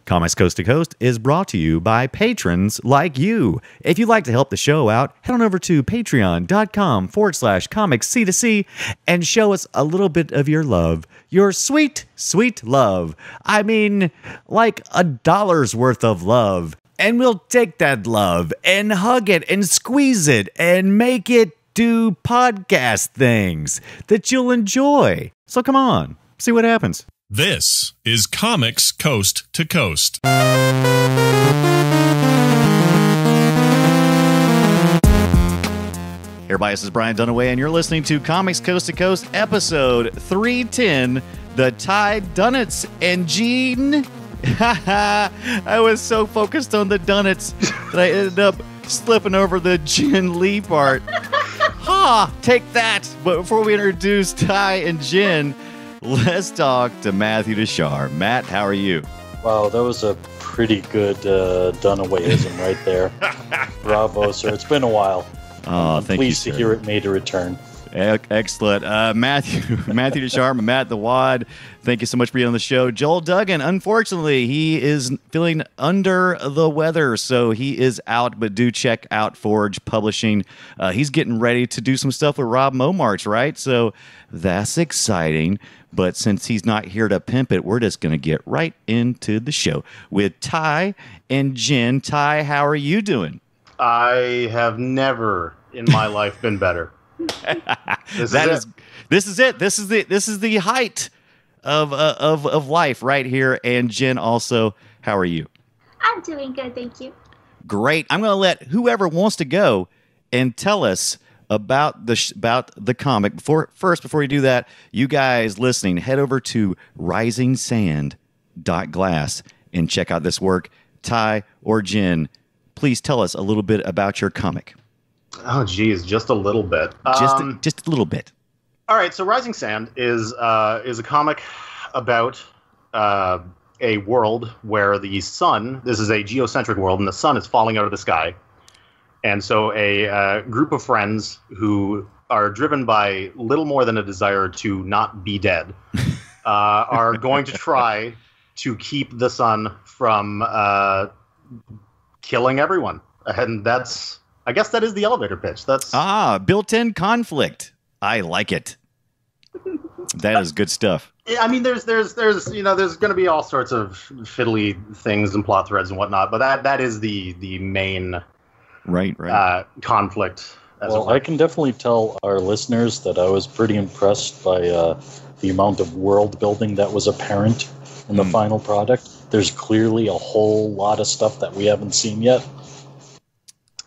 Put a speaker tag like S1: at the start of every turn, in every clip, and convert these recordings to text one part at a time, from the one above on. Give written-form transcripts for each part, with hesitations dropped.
S1: Comics Coast to Coast is brought to you by patrons like you. If you'd like to help the show out, head on over to patreon.com/comicsc2c and show us a little bit of your love. Your sweet, sweet love. I mean, like $1 worth of love. And we'll take that love and hug it and squeeze it and make it do podcast things that you'll enjoy. So come on, see what happens.
S2: This is Comics Coast to Coast.
S1: Hey everybody, this is Brian Dunaway, and you're listening to Comics Coast to Coast, episode 310, the Ty Dunitz and Jenn. I was so focused on the Dunitz that I ended up slipping over the Jenn Lee part. Take that. But before we introduce Ty and Jenn, let's talk to Matthew Ducharme. Matt, how are you?
S3: Wow, that was a pretty good Dunawayism right there. Bravo, sir. It's been a while.
S1: I'm
S3: thank pleased you, to hear it made a return.
S1: Excellent. Matthew Ducharme, Matt the Wad, thank you so much for being on the show. Joel Duggan, unfortunately, he is feeling under the weather, so he is out, but do check out Forge Publishing. He's getting ready to do some stuff with Rob Momarch, right? So that's exciting. But since he's not here to pimp it, we're just going to get right into the show with Ty and Jenn. Ty, how are you doing?
S4: I have never in my life been better. This is it. This is the height of life right here. And Jenn, also, how are you?
S5: I'm doing good, thank you.
S1: Great. I'm going to let whoever wants to go and tell us about the comic. Before you do that, you guys listening, head over to risingsand.glass and check out this work. Ty or Jenn, please tell us a little bit about your comic.
S4: Oh, geez, just a little bit.
S1: Just a little bit.
S4: All right, so Rising Sand is a comic about a world where the sun, this is a geocentric world, and the sun is falling out of the sky. And so a group of friends who are driven by little more than a desire to not be dead are going to try to keep the sun from killing everyone. And I guess that is the elevator pitch. That's
S1: built-in conflict. I like it. That is good stuff.
S4: I mean, there's going to be all sorts of fiddly things and plot threads and whatnot, but that is the main conflict.
S3: Well, I can definitely tell our listeners that I was pretty impressed by the amount of world building that was apparent in the final product. There's clearly a whole lot of stuff that we haven't seen yet.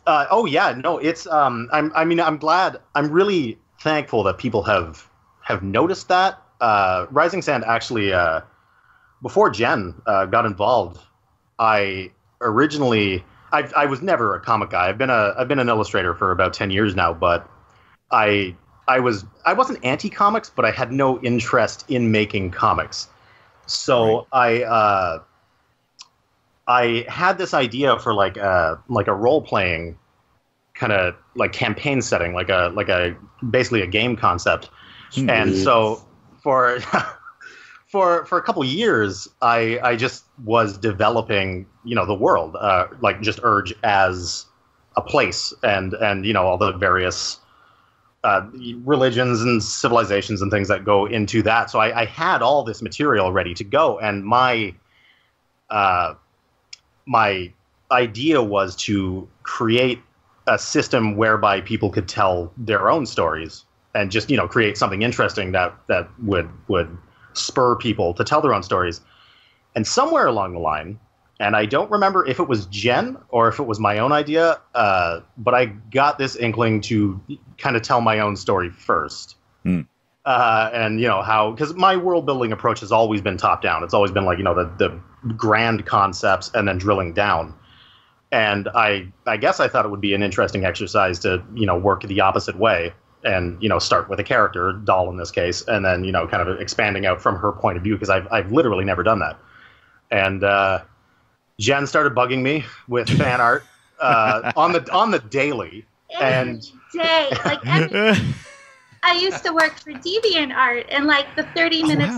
S4: It's I'm glad. I'm really thankful that people have noticed that. Rising Sand actually, before Jenn got involved, I was never a comic guy. I've been an illustrator for about 10 years now, but I wasn't anti-comics, but I had no interest in making comics. So right. I had this idea for like a role-playing kind of like campaign setting, like a basically a game concept. Mm-hmm. And so for a couple of years, I just was developing, the world, like just Urge as a place and all the various religions and civilizations and things that go into that. So I had all this material ready to go, and my idea was to create a system whereby people could tell their own stories and just, create something interesting that would spur people to tell their own stories. And somewhere along the line, and I don't remember if it was Jenn or if it was my own idea, but I got this inkling to kind of tell my own story first. And how, because my world building approach has always been top down. It's always been like, the grand concepts and then drilling down. And I guess I thought it would be an interesting exercise to, work the opposite way and, start with a character, Doll in this case, and then, kind of expanding out from her point of view, because I've literally never done that. And Jenn started bugging me with fan art on the daily.
S5: Every day. Like I used to work for DeviantArt, and like the 30 minutes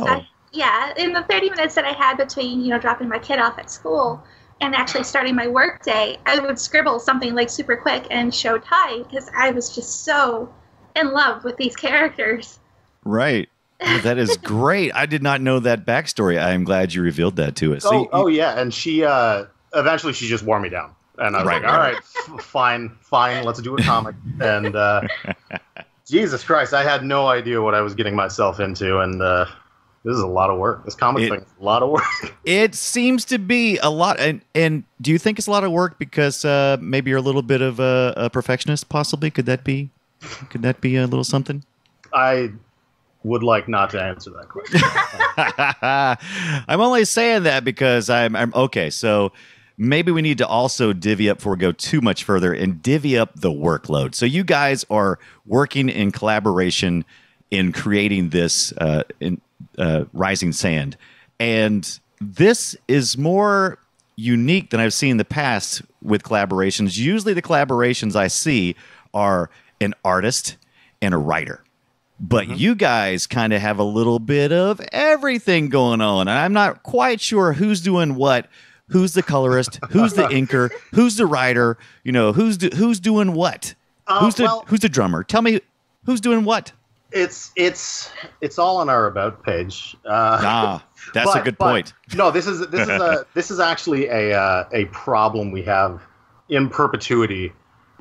S5: Yeah, in the 30 minutes that I had between, dropping my kid off at school and actually starting my work day, I would scribble something like super quick and show Ty because I was just so in love with these characters.
S1: Right. Oh, that is great. I did not know that backstory. I am glad you revealed that to us.
S4: Yeah, and she eventually she just wore me down, and I was like, all right, fine, let's do a comic. And Jesus Christ, I had no idea what I was getting myself into, and this is a lot of work. This comic thing is a lot of work.
S1: It seems to be a lot. And do you think it's a lot of work because maybe you're a little bit of a perfectionist, possibly? Could that be a little something?
S4: I would like not to answer that question.
S1: I'm only saying that because I'm okay. So maybe we need to also divvy up before we go too much further and divvy up the workload. So you guys are working in collaboration in creating this Rising Sand. And this is more unique than I've seen in the past with collaborations. Usually the collaborations I see are an artist and a writer. But you guys kind of have a little bit of everything going on. And I'm not quite sure who's doing what, who's the colorist, who's the inker, who's the writer, who's doing what? Who's the drummer? Tell me who's doing what?
S4: It's all on our about page.
S1: That's a good point.
S4: No, this is actually a problem we have in perpetuity,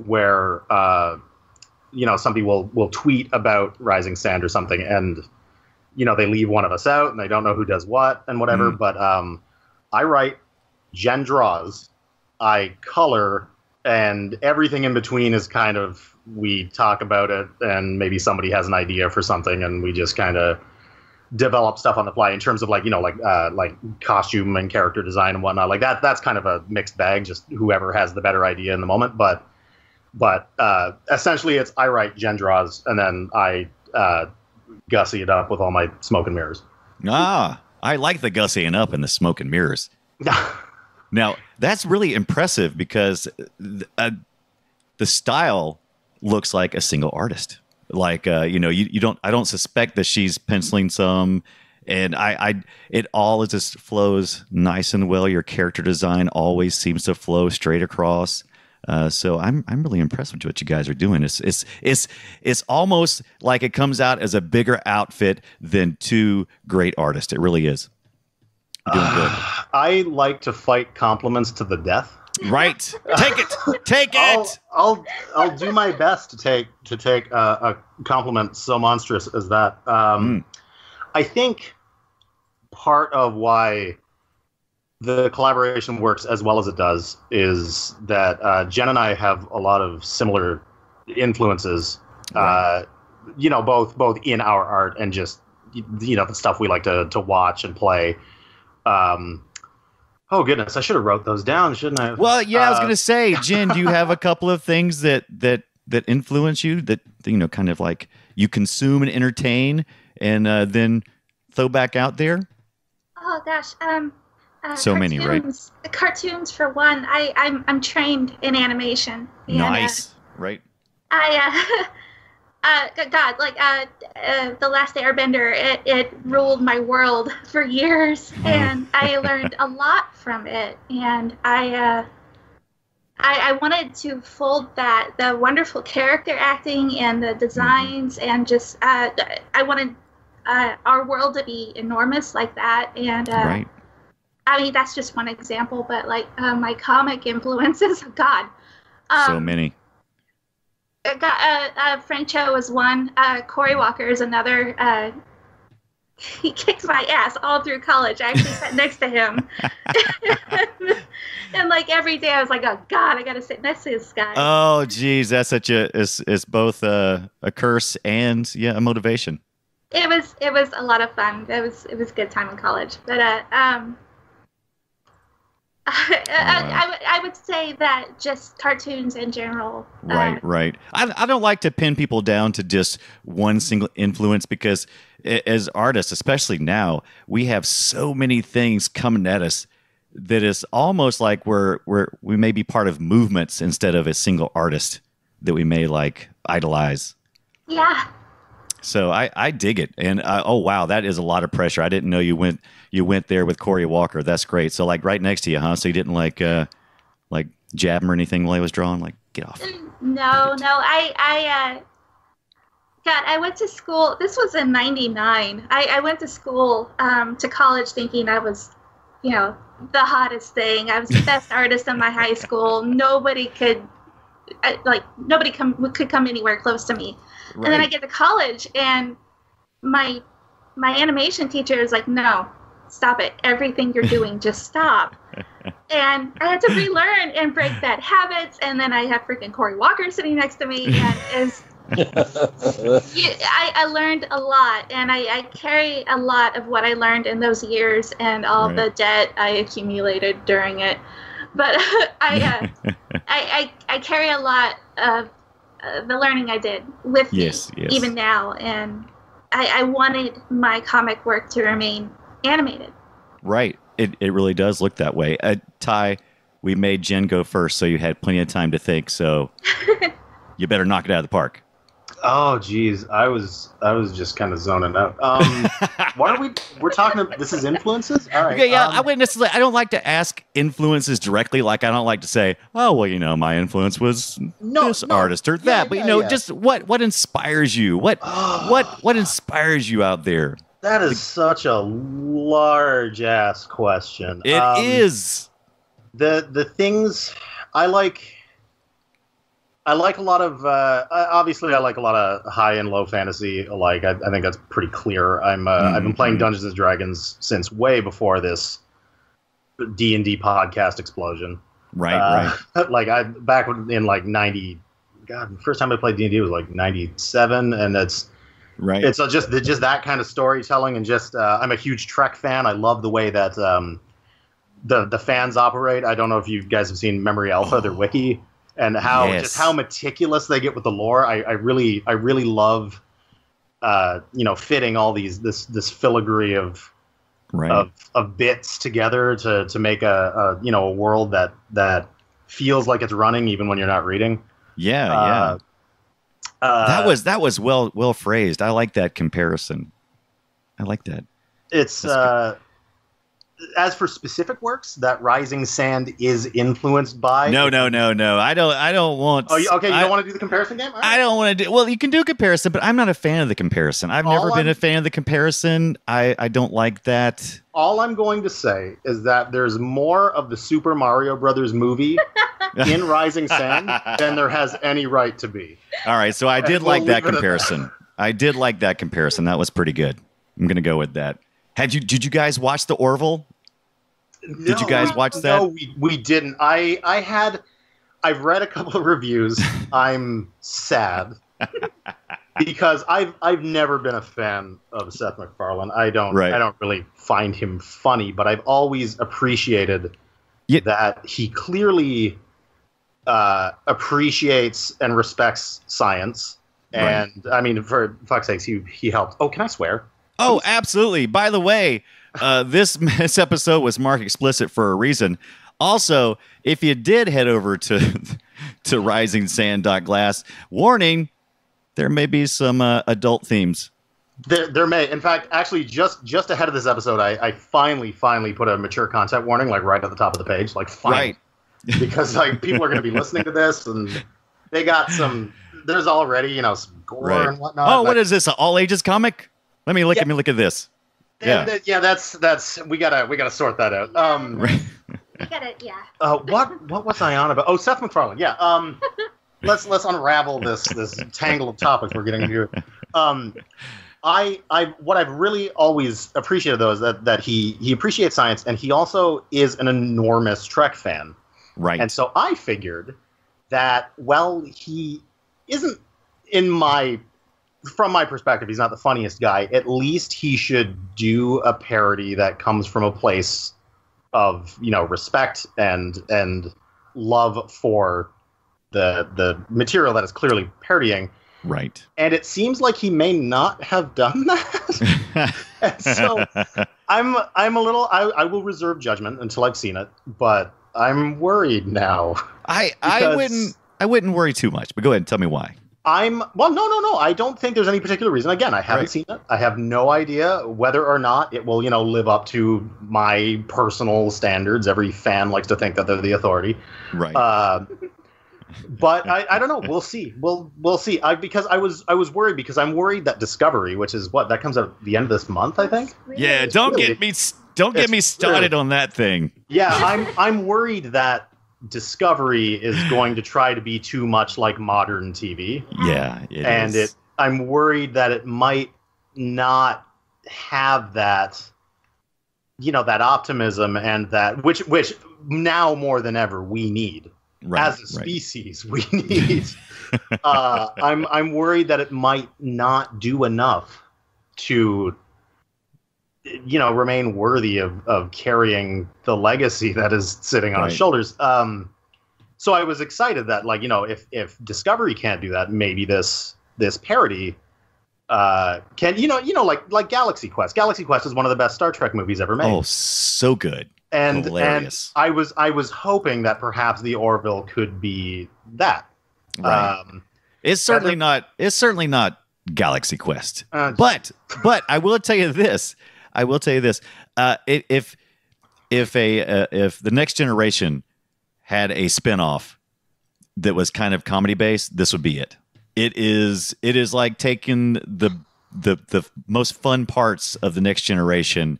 S4: where somebody will tweet about Rising Sand or something, and they leave one of us out, and they don't know who does what and whatever. But I write, Jen draws, I color, and everything in between is kind of, we talk about it, and maybe somebody has an idea for something, and we just kind of develop stuff on the fly in terms of like costume and character design and whatnot. Like that's kind of a mixed bag, just whoever has the better idea in the moment. But essentially it's I write, Jen draws, and then I gussy it up with all my smoke and mirrors.
S1: I like the gussying up and the smoke and mirrors. Now, that's really impressive because the style looks like a single artist. Like, you don't. I don't suspect that she's penciling some, and it all just flows nice and well. Your character design always seems to flow straight across. So I'm really impressed with what you guys are doing. It's almost like it comes out as a bigger outfit than two great artists. It really is. You're doing good.
S4: I like to fight compliments to the death.
S1: Right. Take it.
S4: I'll do my best to take a compliment so monstrous as that. I think part of why the collaboration works as well as it does is that Jen and I have a lot of similar influences. Right. Both in our art and just the stuff we like to watch and play. Oh goodness, I should have wrote those down, shouldn't I?
S1: Well, yeah, I was going to say, Jen, do you have a couple of things that influence you that kind of like you consume and entertain, and then throw back out there?
S5: Oh gosh,
S1: so many, right?
S5: Cartoons for one. I'm trained in animation. And,
S1: nice, right?
S5: God, The Last Airbender, it ruled my world for years, and I learned a lot from it. And I wanted to fold the wonderful character acting and the designs, and just I wanted our world to be enormous like that. And
S1: right.
S5: I mean, that's just one example, but my comic influences, God,
S1: so many.
S5: Frank Cho is one. Cory Walker is another. He kicked my ass all through college. I actually sat next to him. And every day I was like, oh God, I got to sit next to this guy.
S1: Oh geez, that's such it's both a curse and a motivation.
S5: It was a lot of fun. It was a good time in college. But I would say that just cartoons in general.
S1: Right. I don't like to pin people down to just one single influence because as artists, especially now, we have so many things coming at us that it's almost like we may be part of movements instead of a single artist that we may idolize.
S5: Yeah.
S1: So I dig it, and oh wow, that is a lot of pressure. I didn't know you went there with Corey Walker. That's great. So like right next to you, huh? So you didn't like jab him or anything while he was drawing. Like get off.
S5: No. I went to school. This was in '99. I went to school to college thinking I was, the hottest thing. I was the best artist in my high school. Nobody could come anywhere close to me. Right. And then I get to college, and my animation teacher is like, "No, stop it! Everything you're doing, just stop." And I had to relearn and break bad habits. And then I had freaking Corey Walker sitting next to me, and I learned a lot, and I carry a lot of what I learned in those years and all the debt I accumulated during it. But I carry a lot of the learning I did with me, even now, and I wanted my comic work to remain animated. Right.
S1: It really does look that way. Ty, we made Jen go first, so you had plenty of time to think, so you better knock it out of the park.
S4: Oh, geez. I was just kind of zoning out. We're talking about, this is influences? All right.
S1: Okay, yeah, I wouldn't necessarily, I don't like to ask influences directly. Like, I don't like to say, oh, well, my influence was this artist or that. But, just what inspires you? What inspires you out there?
S4: That is such a large-ass question.
S1: It is.
S4: The things I like... I like a lot of, obviously I like a lot of high and low fantasy alike. I think that's pretty clear. I've been playing Dungeons and Dragons since way before this D&D podcast explosion.
S1: Right.
S4: Like back in like 90, God, the first time I played D&D was like 97, and it's just that kind of storytelling, and just, I'm a huge Trek fan. I love the way that the fans operate. I don't know if you guys have seen Memory Alpha, their wiki. And how meticulous they get with the lore. I really love, fitting all this filigree of bits together to make a world that feels like it's running even when you're not reading.
S1: Yeah. That was well phrased. I like that comparison. I like that.
S4: It's as for specific works that Rising Sand is influenced by.
S1: No. I don't want.
S4: Oh, okay. You don't want to do the comparison game? Right.
S1: I don't want to do. Well, you can do a comparison, but I'm not a fan of the comparison. I've never been a fan of the comparison. I don't like that.
S4: All I'm going to say is that there's more of the Super Mario Brothers movie in Rising Sand than there has any right to be.
S1: All right, so I did like that comparison. I did like that comparison. That was pretty good. I'm going to go with that. Did you guys watch the Orville? Did you guys watch that?
S4: No, we didn't. I've read a couple of reviews. I'm sad because I've never been a fan of Seth MacFarlane. I don't really find him funny, but I've always appreciated that he clearly appreciates and respects science. And I mean, for fuck's sakes, he helped. Oh, can I swear?
S1: Oh, absolutely. By the way, this episode was marked explicit for a reason. Also, if you did head over to risingsand.glass, warning, there may be some adult themes.
S4: There may. In fact, actually, just ahead of this episode, I finally put a mature content warning, like right at the top of the page. Like, finally. Right. Because like people are going to be listening to this, and they got some... There's already, some gore and whatnot.
S1: Oh, what is this? An all ages comic? Let me look at this.
S4: That's we gotta sort that out.
S5: We gotta,
S4: what was I on about? Oh, Seth MacFarlane. Yeah. Let's unravel this tangle of topics we're getting here. What I've really always appreciated though is that he appreciates science, and he also is an enormous Trek fan.
S1: Right.
S4: And so I figured that he isn't from my perspective, he's not the funniest guy. At least he should do a parody that comes from a place of, respect and love for the material that is clearly parodying.
S1: Right.
S4: And it seems like he may not have done that. And so I'm a little, I will reserve judgment until I've seen it, but I'm worried now.
S1: I wouldn't worry too much, but go ahead and tell me why.
S4: No. I don't think there's any particular reason. Again, I haven't seen it. I have no idea whether or not it will, live up to my personal standards. Every fan likes to think that they're the authority.
S1: Right.
S4: But I don't know. We'll see. We'll see. Because I was worried because I'm worried that Discovery, which is that comes out at the end of this month, I think.
S1: Yeah. Don't get me started on that thing.
S4: Yeah. I'm worried that Discovery is going to try to be too much like modern TV.
S1: Yeah,
S4: I'm worried that it might not have that, that optimism and that which now more than ever we need as a species. We need. I'm worried that it might not do enough to remain worthy of carrying the legacy that is sitting on his shoulders. So I was excited that, if Discovery can't do that, maybe this parody can, like Galaxy Quest. Galaxy Quest is one of the best Star Trek movies ever made.
S1: Oh, so good.
S4: And
S1: hilarious.
S4: And I was hoping that perhaps the Orville could be that.
S1: Right. It's certainly not Galaxy Quest. But I will tell you this. If the Next Generation had a spinoff that was kind of comedy based, this would be it. It is like taking the most fun parts of the Next Generation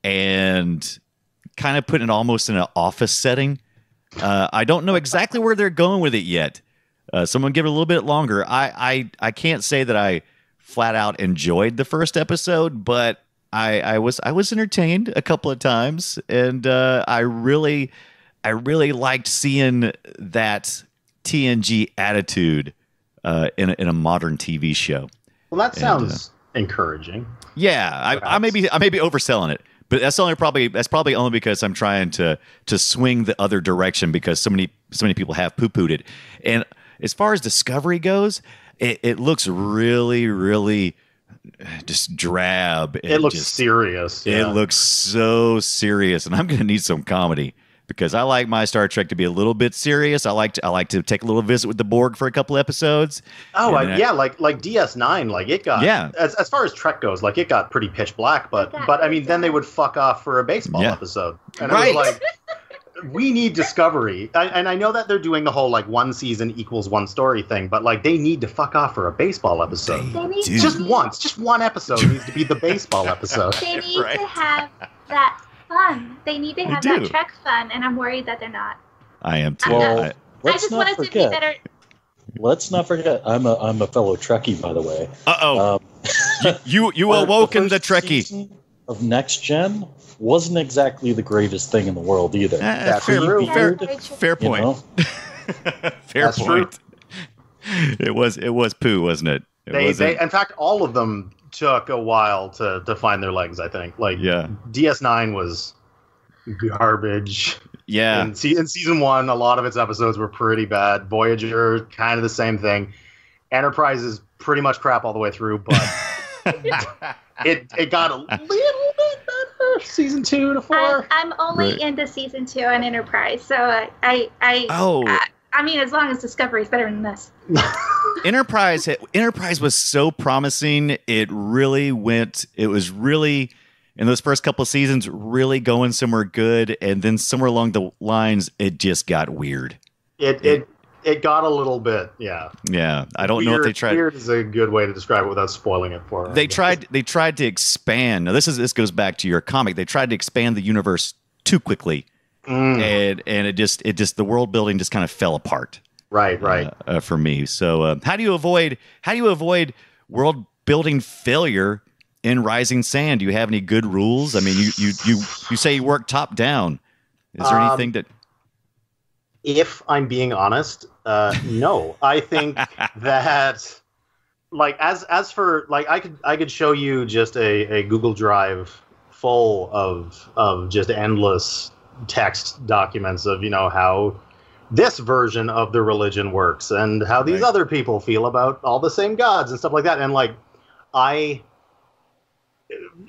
S1: and kind of putting it almost in an office setting. I don't know exactly where they're going with it yet. So I'm gonna give it a little bit longer. I can't say that I flat out enjoyed the first episode, but I was entertained a couple of times, and I really liked seeing that TNG attitude in a modern TV show.
S4: Well, that sounds encouraging.
S1: Yeah, I may be overselling it, but that's probably only because I'm trying to swing the other direction because so many people have poo-pooed it. And as far as Discovery goes, it looks really, really just drab.
S4: It looks serious. Yeah.
S1: It looks so serious, and I'm going to need some comedy because I like my Star Trek to be a little bit serious. I like to take a little visit with the Borg for a couple episodes.
S4: Oh, like DS9, like it got as far as Trek goes, like it got pretty pitch black. But I mean, then they would fuck off for a baseball episode, and I was like, we need Discovery. And I know that they're doing the whole like one season equals one story thing, but like they need to fuck off for a baseball episode. Just one episode needs to be the baseball episode.
S5: They need to have that fun. They need to have that Trek fun, and I'm worried that they're not.
S1: I am too.
S5: I just want us to be better.
S3: Let's not forget, I'm a fellow Trekkie, by the way.
S1: You awoken the Trekkie
S3: of Next Gen. Wasn't exactly the greatest thing in the world either.
S1: Fair point. Fair point. It was poo, wasn't it?
S4: They in fact, all of them took a while to find their legs. I think. DS9 was garbage.
S1: Yeah.
S4: In season 1, a lot of its episodes were pretty bad. Voyager, kind of the same thing. Enterprise is pretty much crap all the way through, but it got a little bit better season 2 to 4.
S5: I'm only into season 2 on Enterprise, so I mean, as long as Discovery is better than this.
S1: Enterprise was so promising. It was really in those first couple of seasons really going somewhere good, and then somewhere along the lines it just got weird.
S4: It got a little bit, yeah.
S1: Yeah, I don't know if they tried.
S4: Weird is a good way to describe it without spoiling it for.
S1: They tried to expand. Now this goes back to your comic. They tried to expand the universe too quickly, and it just the world building just kind of fell apart.
S4: Right.
S1: For me. So how do you avoid world building failure in Rising Sand? Do you have any good rules? I mean, you say you work top down. Is there anything that?
S4: If I'm being honest, no. I think that, like, as for like, I could show you just a Google Drive full of just endless text documents of how this version of the religion works and how these other people feel about all the same gods and stuff like that. And like,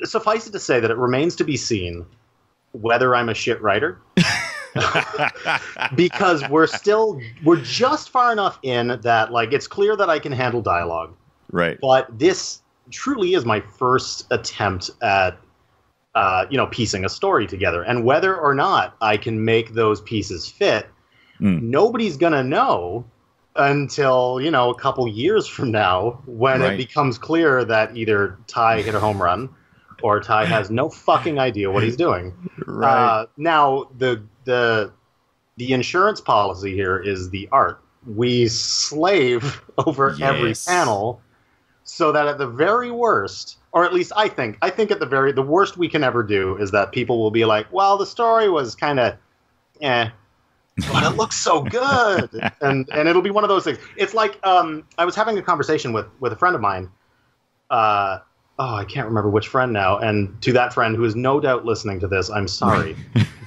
S4: suffice it to say that it remains to be seen whether I'm a shit writer. because we're just far enough in that like it's clear that I can handle dialogue.
S1: Right.
S4: But this truly is my first attempt at piecing a story together, and whether or not I can make those pieces fit, nobody's gonna know until a couple years from now when it becomes clear that either Ty hit a home run or Ty has no fucking idea what he's doing.
S1: Right.
S4: Now the insurance policy here is the art. We slave over every panel so that at the very worst, or at least I think at the worst we can ever do is that people will be like, well, the story was kind of but it looks so good. and it'll be one of those things. It's like I was having a conversation with a friend of mine. I can't remember which friend now. And to that friend who is no doubt listening to this, I'm sorry.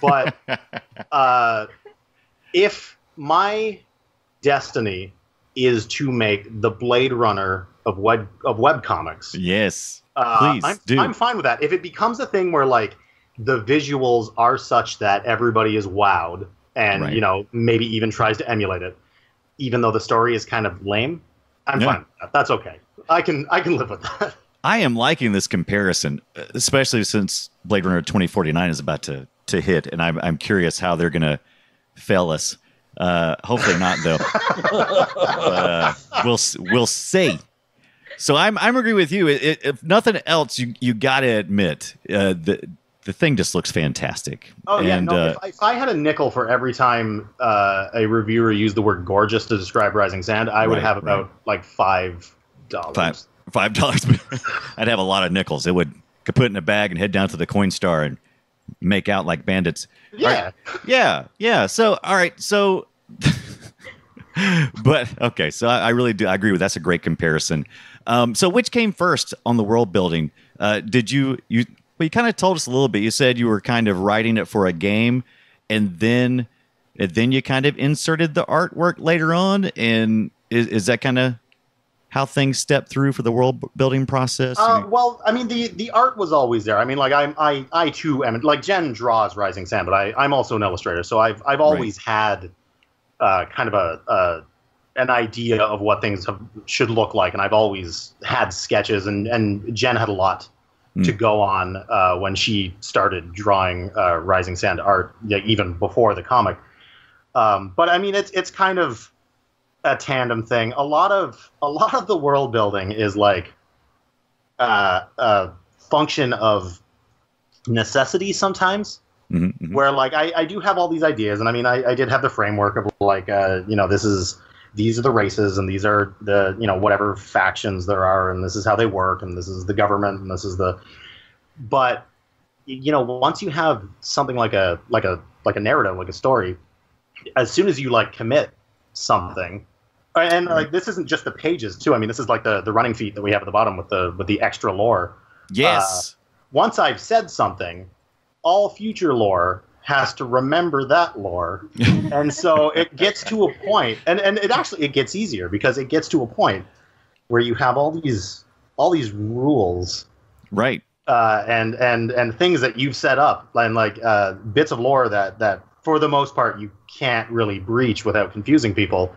S4: But if my destiny is to make the Blade Runner of webcomics,
S1: yes, please do.
S4: I'm fine with that. If it becomes a thing where like the visuals are such that everybody is wowed and maybe even tries to emulate it, even though the story is kind of lame, I'm fine with that. That's okay. I can live with that.
S1: I am liking this comparison, especially since Blade Runner 2049 is about to hit, and I'm curious how they're going to fail us. Hopefully not, though. But, we'll see. So I'm agree with you. If nothing else, you got to admit the thing just looks fantastic.
S4: Oh yeah,
S1: and,
S4: if I had a nickel for every time a reviewer used the word gorgeous to describe Rising Sand, I would have about like $5.
S1: $5. I'd have a lot of nickels. It would put it in a bag and head down to the coin star and make out like bandits.
S4: Yeah.
S1: Yeah. So, all right. So, but okay. So I really do. I agree with that's a great comparison. So which came first on the world building? Did you kind of told us a little bit. You said you were kind of writing it for a game and then you kind of inserted the artwork later on. And is that kind of how things step through for the world building process?
S4: Well, I mean, the art was always there. I mean, like I too am like Jen draws Rising Sand, but I'm also an illustrator, so I've always had kind of an idea of what things should look like, and I've always had sketches, and Jen had a lot to go on when she started drawing Rising Sand art, even before the comic. But I mean, it's kind of a tandem thing. A lot of the world building is like a function of necessity sometimes, where like I do have all these ideas, and I mean I did have the framework of like these are the races, and these are the whatever factions there are, and this is how they work, and this is the government, and this is but once you have something like a narrative, like a story, as soon as you like commit something. And like this isn't just the pages too. I mean, this is like the running feet that we have at the bottom with the extra lore.
S1: Yes.
S4: Once I've said something, all future lore has to remember that lore, and so it gets to a point, and it gets easier because it gets to a point where you have all these rules,
S1: right?
S4: And things that you've set up, and like bits of lore that for the most part you can't really breach without confusing people.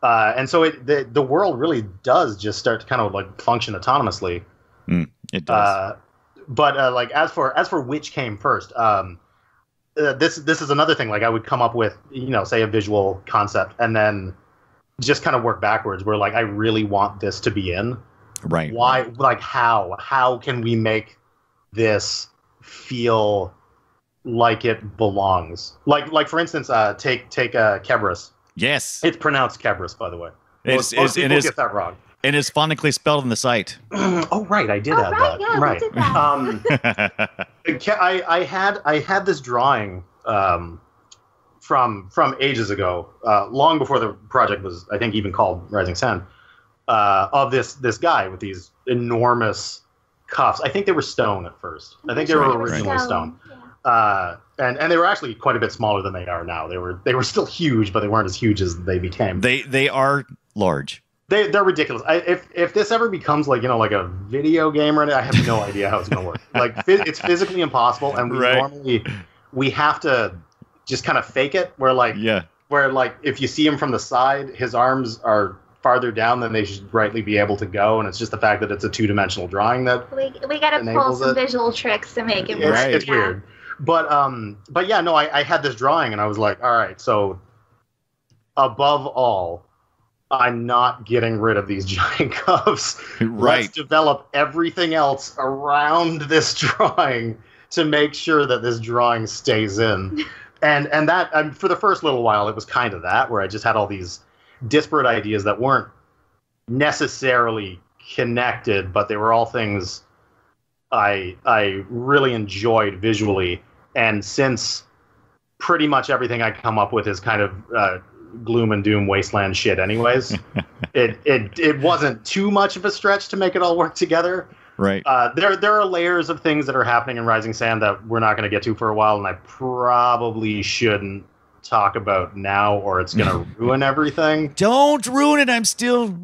S4: And so the world really does just start to kind of like function autonomously.
S1: It does.
S4: But like as for which came first, this is another thing. Like I would come up with say a visual concept and then just kind of work backwards. Where like I really want this to be in.
S1: Right.
S4: Why? Like how can we make this feel like it belongs? Like for instance, take Kebris.
S1: Yes.
S4: It's pronounced Kebris, by the way.
S1: Most
S4: people get that wrong.
S1: And it's phonetically spelled on the site.
S4: Oh, right. I did add that.
S5: Yeah,
S4: right.
S5: We did that.
S4: I had this drawing from ages ago, long before the project was, I think, even called Rising Sand, of this guy with these enormous cuffs. I think they were stone at first. I think they were originally stone. And they were actually quite a bit smaller than they are now. They were still huge, but they weren't as huge as they became.
S1: They are large.
S4: They're ridiculous. If this ever becomes like like a video game or anything, I have no idea how it's going to work. Like it's physically impossible, and we have to just kind of fake it, where like if you see him from the side, his arms are farther down than they should rightly be able to go, and it's just the fact that it's a two-dimensional drawing that
S5: we got to pull some visual tricks to make it work.
S4: It's weird, but yeah, no, I had this drawing and I was like, all right, so above all, I'm not getting rid of these giant cuffs.
S1: Right.
S4: Let's develop everything else around this drawing to make sure that this drawing stays in. And that for the first little while, it was kind of that, where I just had all these disparate ideas that weren't necessarily connected, but they were all things I really enjoyed visually. And since pretty much everything I come up with is kind of gloom and doom wasteland shit anyways, it wasn't too much of a stretch to make it all work together.
S1: Right.
S4: There are layers of things that are happening in Rising Sand that we're not going to get to for a while, and I probably shouldn't talk about now, or it's going to ruin everything.
S1: Don't ruin it. I'm still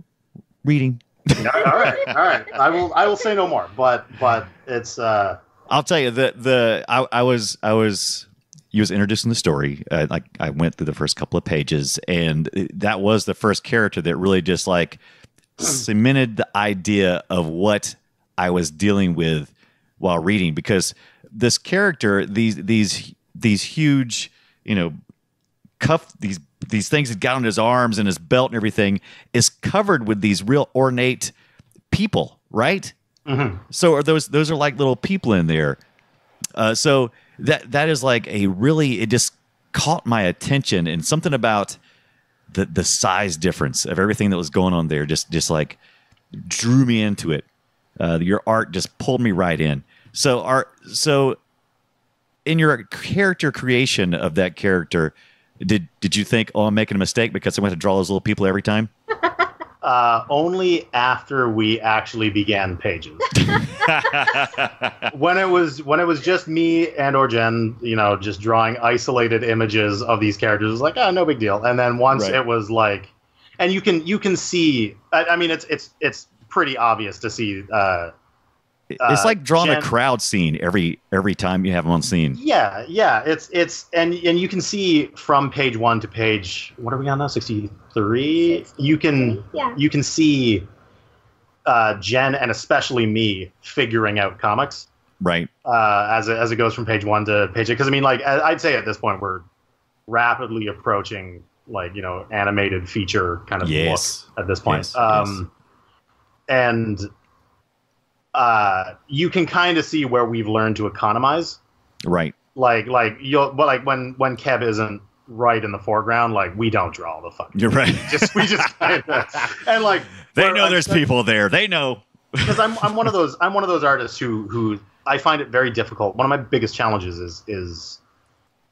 S1: reading.
S4: All right. I will say no more. But it's.
S1: I'll tell you I was. You was introducing the story. Like I went through the first couple of pages, and that was the first character that really just like cemented the idea of what I was dealing with while reading. Because this character, these huge, these things that got on his arms and his belt and everything, is covered with these real ornate people, right?
S4: Mm-hmm.
S1: So are those are like little people in there. So that is like it just caught my attention, and something about the size difference of everything that was going on there just like drew me into it. Your art just pulled me right in. So in your character creation of that character, did you think, oh, I'm making a mistake because I'm going to draw those little people every time?
S4: Only after we actually began pages. When it was just me and or Jen, just drawing isolated images of these characters, it was like, no big deal. And then once it was like, and you can see, I mean, it's pretty obvious to see.
S1: It's like drawing a crowd scene every time you have them on scene.
S4: Yeah. It's and you can see from page 1 to page, what are we on now? 63. You can see Jen and especially me figuring out comics.
S1: Right.
S4: As it goes from page 1 to page 8, because I mean, like I'd say at this point we're rapidly approaching animated feature kind of look at this point. And you can kind of see where we've learned to economize.
S1: Right.
S4: Like when Kev isn't right in the foreground, like we don't draw the fucking.
S1: You're right.
S4: we just kind of, and like
S1: they know there's people there. They know.
S4: Because I'm one of those artists who I find it very difficult. One of my biggest challenges is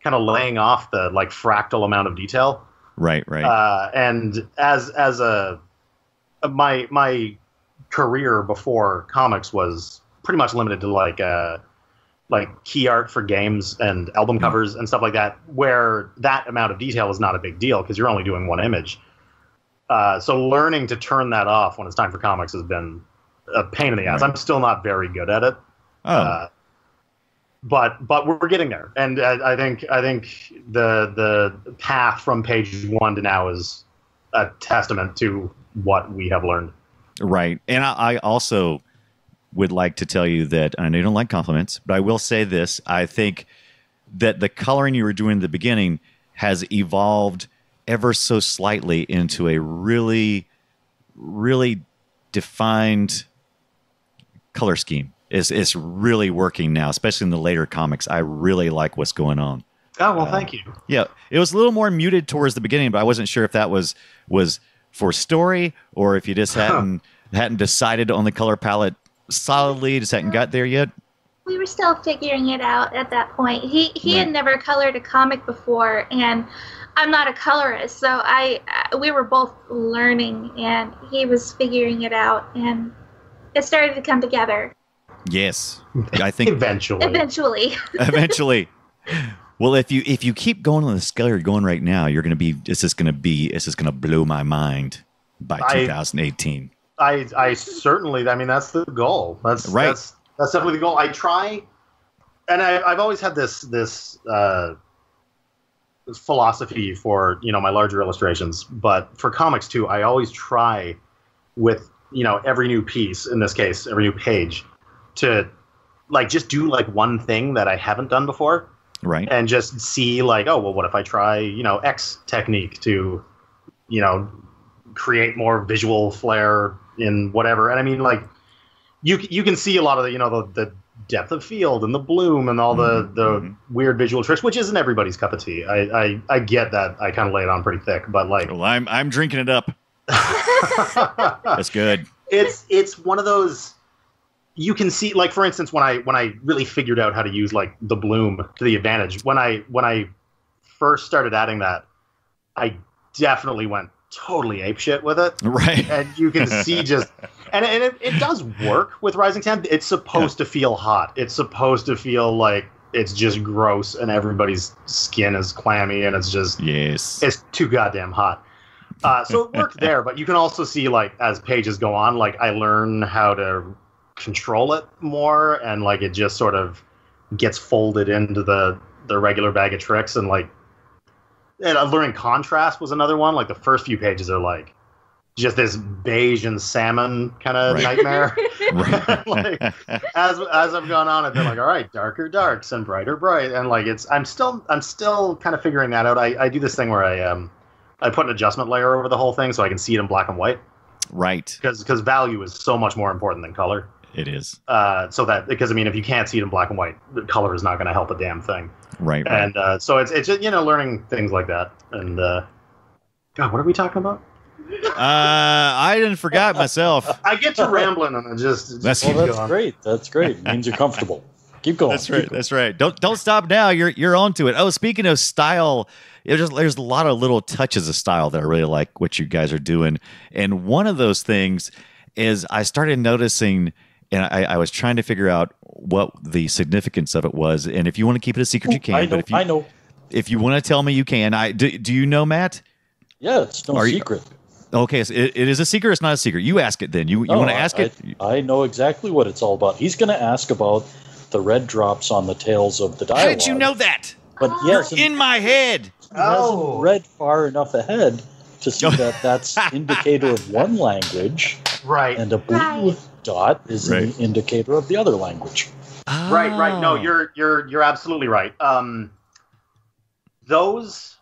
S4: kind of laying off the like fractal amount of detail.
S1: Right.
S4: And as my career before comics was pretty much limited to like key art for games and album covers and stuff like that, where that amount of detail is not a big deal because you're only doing one image. So learning to turn that off when it's time for comics has been a pain in the ass. Right. I'm still not very good at it. But we're getting there, and I think the path from page 1 to now is a testament to what we have learned.
S1: Right. And I also would like to tell you that, I know you don't like compliments, but I will say this. I think that the coloring you were doing in the beginning has evolved ever so slightly into a really, really defined color scheme. It's really working now, especially in the later comics. I really like what's going on.
S4: Oh, well, thank you.
S1: Yeah. It was a little more muted towards the beginning, but I wasn't sure if that was for story, or if you just hadn't decided on the color palette solidly, just hadn't got there yet.
S5: We were still figuring it out at that point. He had never colored a comic before, and I'm not a colorist, so we were both learning, and he was figuring it out, and it started to come together.
S1: Yes, I think
S5: eventually.
S1: Well, if you keep going on the scale you're going right now, it's just gonna blow my mind by 2018.
S4: I certainly, I mean, that's the goal. That's right. That's definitely the goal. I try, and I've always had this philosophy for, my larger illustrations, but for comics too, I always try with, every new piece, in this case, every new page, to just do one thing that I haven't done before.
S1: Right.
S4: And just see what if I try, X technique to, create more visual flair in whatever. And I mean, you can see a lot of the depth of field and the bloom and all the weird visual tricks, which isn't everybody's cup of tea. I get that. I kind of lay it on pretty thick, but
S1: well, I'm drinking it up. That's good.
S4: It's one of those, you can see, for instance, when I really figured out how to use the bloom to the advantage, when I first started adding that, I definitely went totally apeshit with it.
S1: Right.
S4: And you can see just, and it does work with Rising Tan. It's supposed to feel hot. It's supposed to feel like it's just gross and everybody's skin is clammy and it's just, it's too goddamn hot. So it worked there, but you can also see as pages go on, I learn how to control it more, and it just sort of gets folded into the regular bag of tricks, and learning contrast was another one. The first few pages are just this beige and salmon kind of nightmare. As I've gone on, I've been all right, darker darks and brighter bright, and I'm still kind of figuring that out. I do this thing where I put an adjustment layer over the whole thing so I can see it in black and white. Right. Because value is so much more important than color.
S1: It is.
S4: Because if you can't see it in black and white, the color is not going to help a damn thing.
S1: Right.
S4: And so it's just, learning things like that. And God, what are we talking about?
S1: I didn't forget myself.
S4: I get to rambling and
S3: that's great. That's great. It means you're comfortable. Keep going.
S1: That's right. That's right. Don't stop now. You're onto it. Oh, speaking of style, there's a lot of little touches of style that I really like what you guys are doing. And one of those things is I started noticing, and I was trying to figure out what the significance of it was. And if you want to keep it a secret, you can.
S3: I know.
S1: If you want to tell me, you can. Do you know, Matt?
S3: Yeah, it's no secret.
S1: Okay, so it is a secret. It's not a secret. You ask it then. You want to ask it?
S3: I know exactly what it's all about. He's going to ask about the red drops on the tails of the dialogue.
S1: How did you know that?
S3: But yes,
S1: in my head.
S3: He hasn't read far enough ahead to see that that's indicator of one language,
S4: right?
S3: And a blue dot is an indicator of the other language.
S1: Oh.
S4: Right. No, you're absolutely right. Those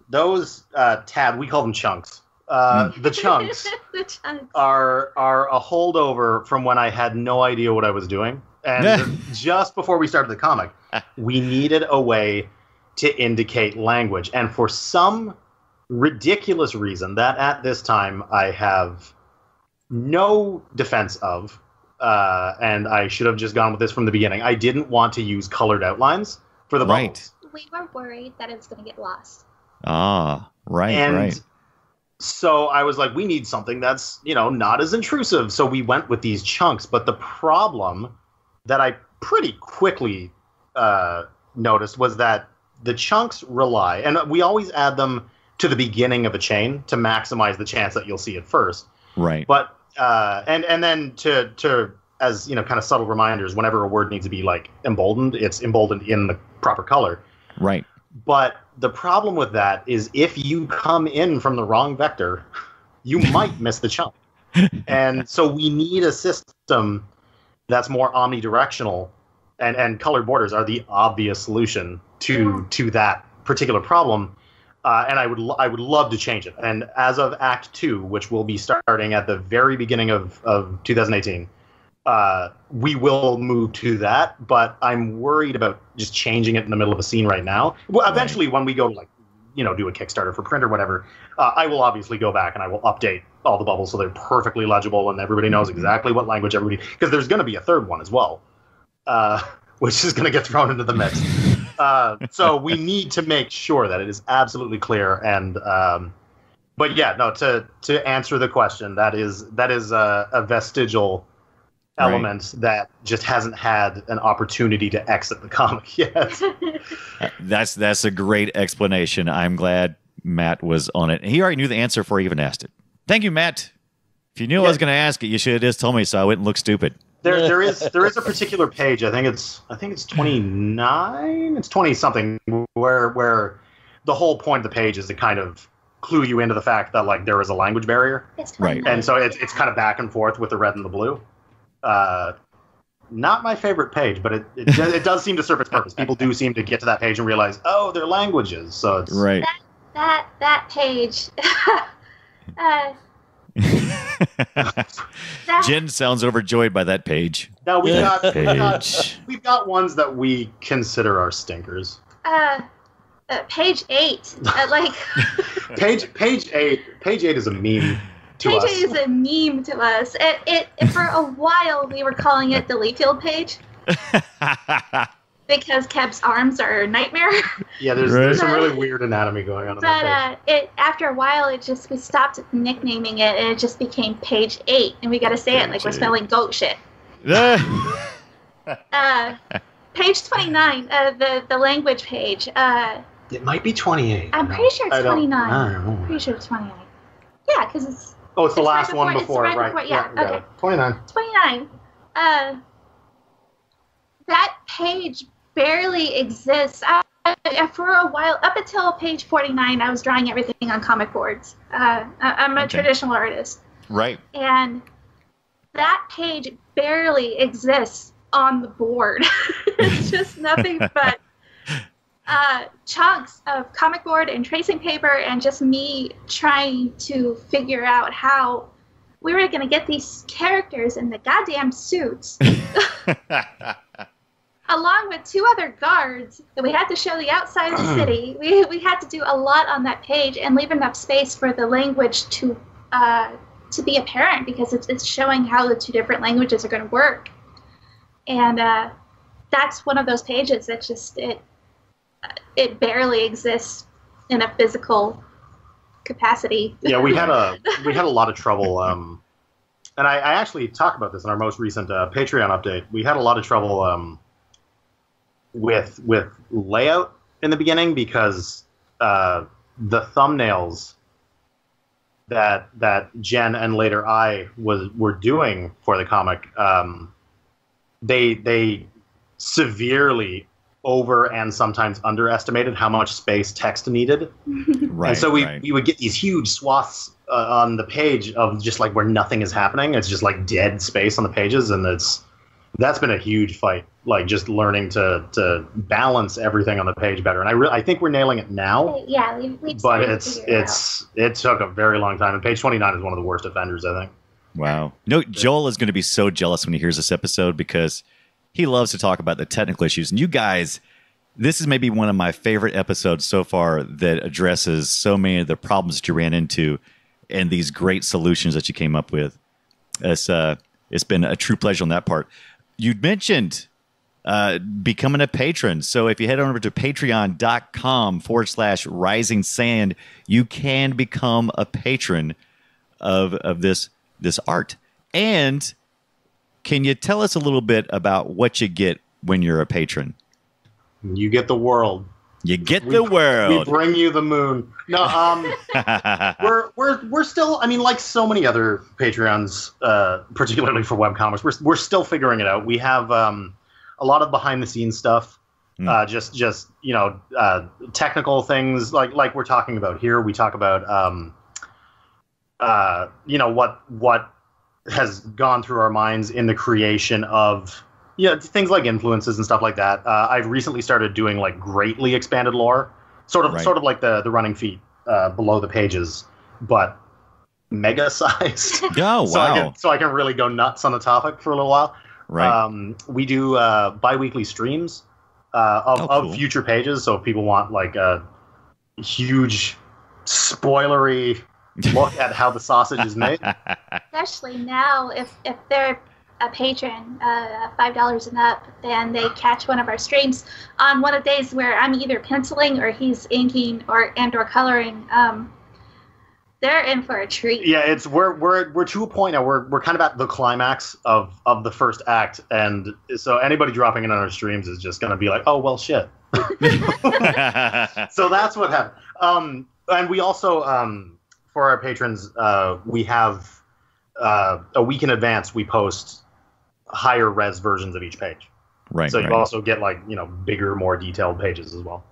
S4: tab, we call them chunks. The chunks are a holdover from when I had no idea what I was doing. And just before we started the comic, we needed a way to indicate language. And for some ridiculous reason that at this time I have no defense of, and I should have just gone with this from the beginning, I didn't want to use colored outlines for the bubbles.
S5: We were worried that it was going to get lost.
S1: Ah, right.
S4: So I was like, we need something that's, not as intrusive. So we went with these chunks. But the problem that I pretty quickly noticed was that the chunks rely, and we always add them to the beginning of a chain to maximize the chance that you'll see it first.
S1: Right.
S4: But and then to as kind of subtle reminders, whenever a word needs to be emboldened, it's emboldened in the proper color.
S1: Right.
S4: But the problem with that is if you come in from the wrong vector, you might miss the chunk. And so we need a system that's more omnidirectional, and colored borders are the obvious solution to that particular problem. And I would love to change it. And as of Act 2, which will be starting at the very beginning of 2018, we will move to that. But I'm worried about just changing it in the middle of a scene right now. Well, eventually, when we go to do a Kickstarter for print or whatever, I will obviously go back and I will update all the bubbles so they're perfectly legible and everybody knows exactly what language everybody. Because there's going to be a third one as well, which is going to get thrown into the mix. So we need to make sure that it is absolutely clear. And but yeah, no. To answer the question, that is a vestigial element that just hasn't had an opportunity to exit the comic yet.
S1: That's a great explanation. I'm glad Matt was on it. He already knew the answer before he even asked it. Thank you, Matt. If you knew I was going to ask it, you should have just told me so I wouldn't look stupid.
S4: There is a particular page. I think it's 29. It's 20 something where the whole point of the page is to kind of clue you into the fact that like there is a language barrier.
S5: It's
S1: Right.
S4: And so it's kind of back and forth with the red and the blue. Not my favorite page, but it does seem to serve its purpose. People do seem to get to that page and realize, oh, they're languages. So it's
S1: Right.
S5: That page.
S1: Jen sounds overjoyed by that page.
S4: Now we've
S1: Page.
S4: ones that we consider our stinkers.
S5: Page 8.
S4: Page eight is a meme to
S5: Page
S4: us.
S5: 8 is a meme to us. It for a while we were calling it the Leafield page because Keb's arms are a nightmare.
S4: Yeah, there's some really weird anatomy going on that page.
S5: After a while we stopped nicknaming it and it just became Page 8, and we got to say it like we're spelling goat shit. Page 29, the language page.
S4: It might be 28.
S5: I'm pretty sure it's 29.
S4: I don't know.
S5: Pretty sure it's 29. Yeah, because it's.
S4: Oh, it's the last
S5: right
S4: one
S5: before,
S4: before,
S5: it's right
S4: right?
S5: before, yeah, okay.
S4: 29.
S5: 29. That page barely exists. For a while, up until page 49, I was drawing everything on comic boards. I'm a traditional artist.
S1: Right.
S5: And that page barely exists on the board. It's just nothing but chunks of comic board and tracing paper and just me trying to figure out how we were going to get these characters in the goddamn suits along with 2 other guards that we had to show the outside of the city. We had to do a lot on that page and leave enough space for the language to be apparent, because it's showing how the 2 different languages are going to work. And that's one of those pages that just it barely exists in a physical capacity.
S4: Yeah, we had a lot of trouble, and I actually talked about this in our most recent Patreon update. We had a lot of trouble with layout in the beginning, because the thumbnails that Jen and later I were doing for the comic, they severely over and sometimes underestimated how much space text needed.
S1: Right.
S4: And so we would get these huge swaths on the page of just like where nothing is happening. It's just like dead space on the pages, and that's been a huge fight. Like just learning to balance everything on the page better. And I think we're nailing it now.
S5: Yeah,
S4: but it took a very long time. And page 29 is one of the worst offenders, I think.
S1: Wow. No, Joel is going to be so jealous when he hears this episode, because he loves to talk about the technical issues. And you guys, this is maybe one of my favorite episodes so far that addresses so many of the problems that you ran into and these great solutions that you came up with. It's been a true pleasure on that part. You'd mentioned becoming a patron. So if you head on over to patreon.com/rising sand, you can become a patron of this art. And can you tell us a little bit about what you get when you're a patron?
S4: You get the world.
S1: You get the world.
S4: We bring you the moon. No, we're still. I mean, like so many other Patreons, particularly for webcomics, we're still figuring it out. We have a lot of behind the scenes stuff. Just technical things like we're talking about here. We talk about what has gone through our minds in the creation of things like influences and stuff like that. I've recently started doing like greatly expanded lore, sort of like the running feet below the pages, but mega sized.
S1: Oh, wow.
S4: So I can really go nuts on the topic for a little while.
S1: Right.
S4: We do bi-weekly streams of future pages, so if people want like a huge spoilery look at how the sausage is made.
S5: Especially now, if they're a patron, $5 and up, then they catch one of our streams on one of the days where I'm either penciling or he's inking or coloring. They're in for a treat.
S4: Yeah, we're to a point now. We're kind of at the climax of the first act, and so anybody dropping in on our streams is just going to be like, oh well, shit. So that's what happened. And we also for our patrons, we have a week in advance. We post higher res versions of each page.
S1: Right.
S4: So you also get like bigger, more detailed pages as well.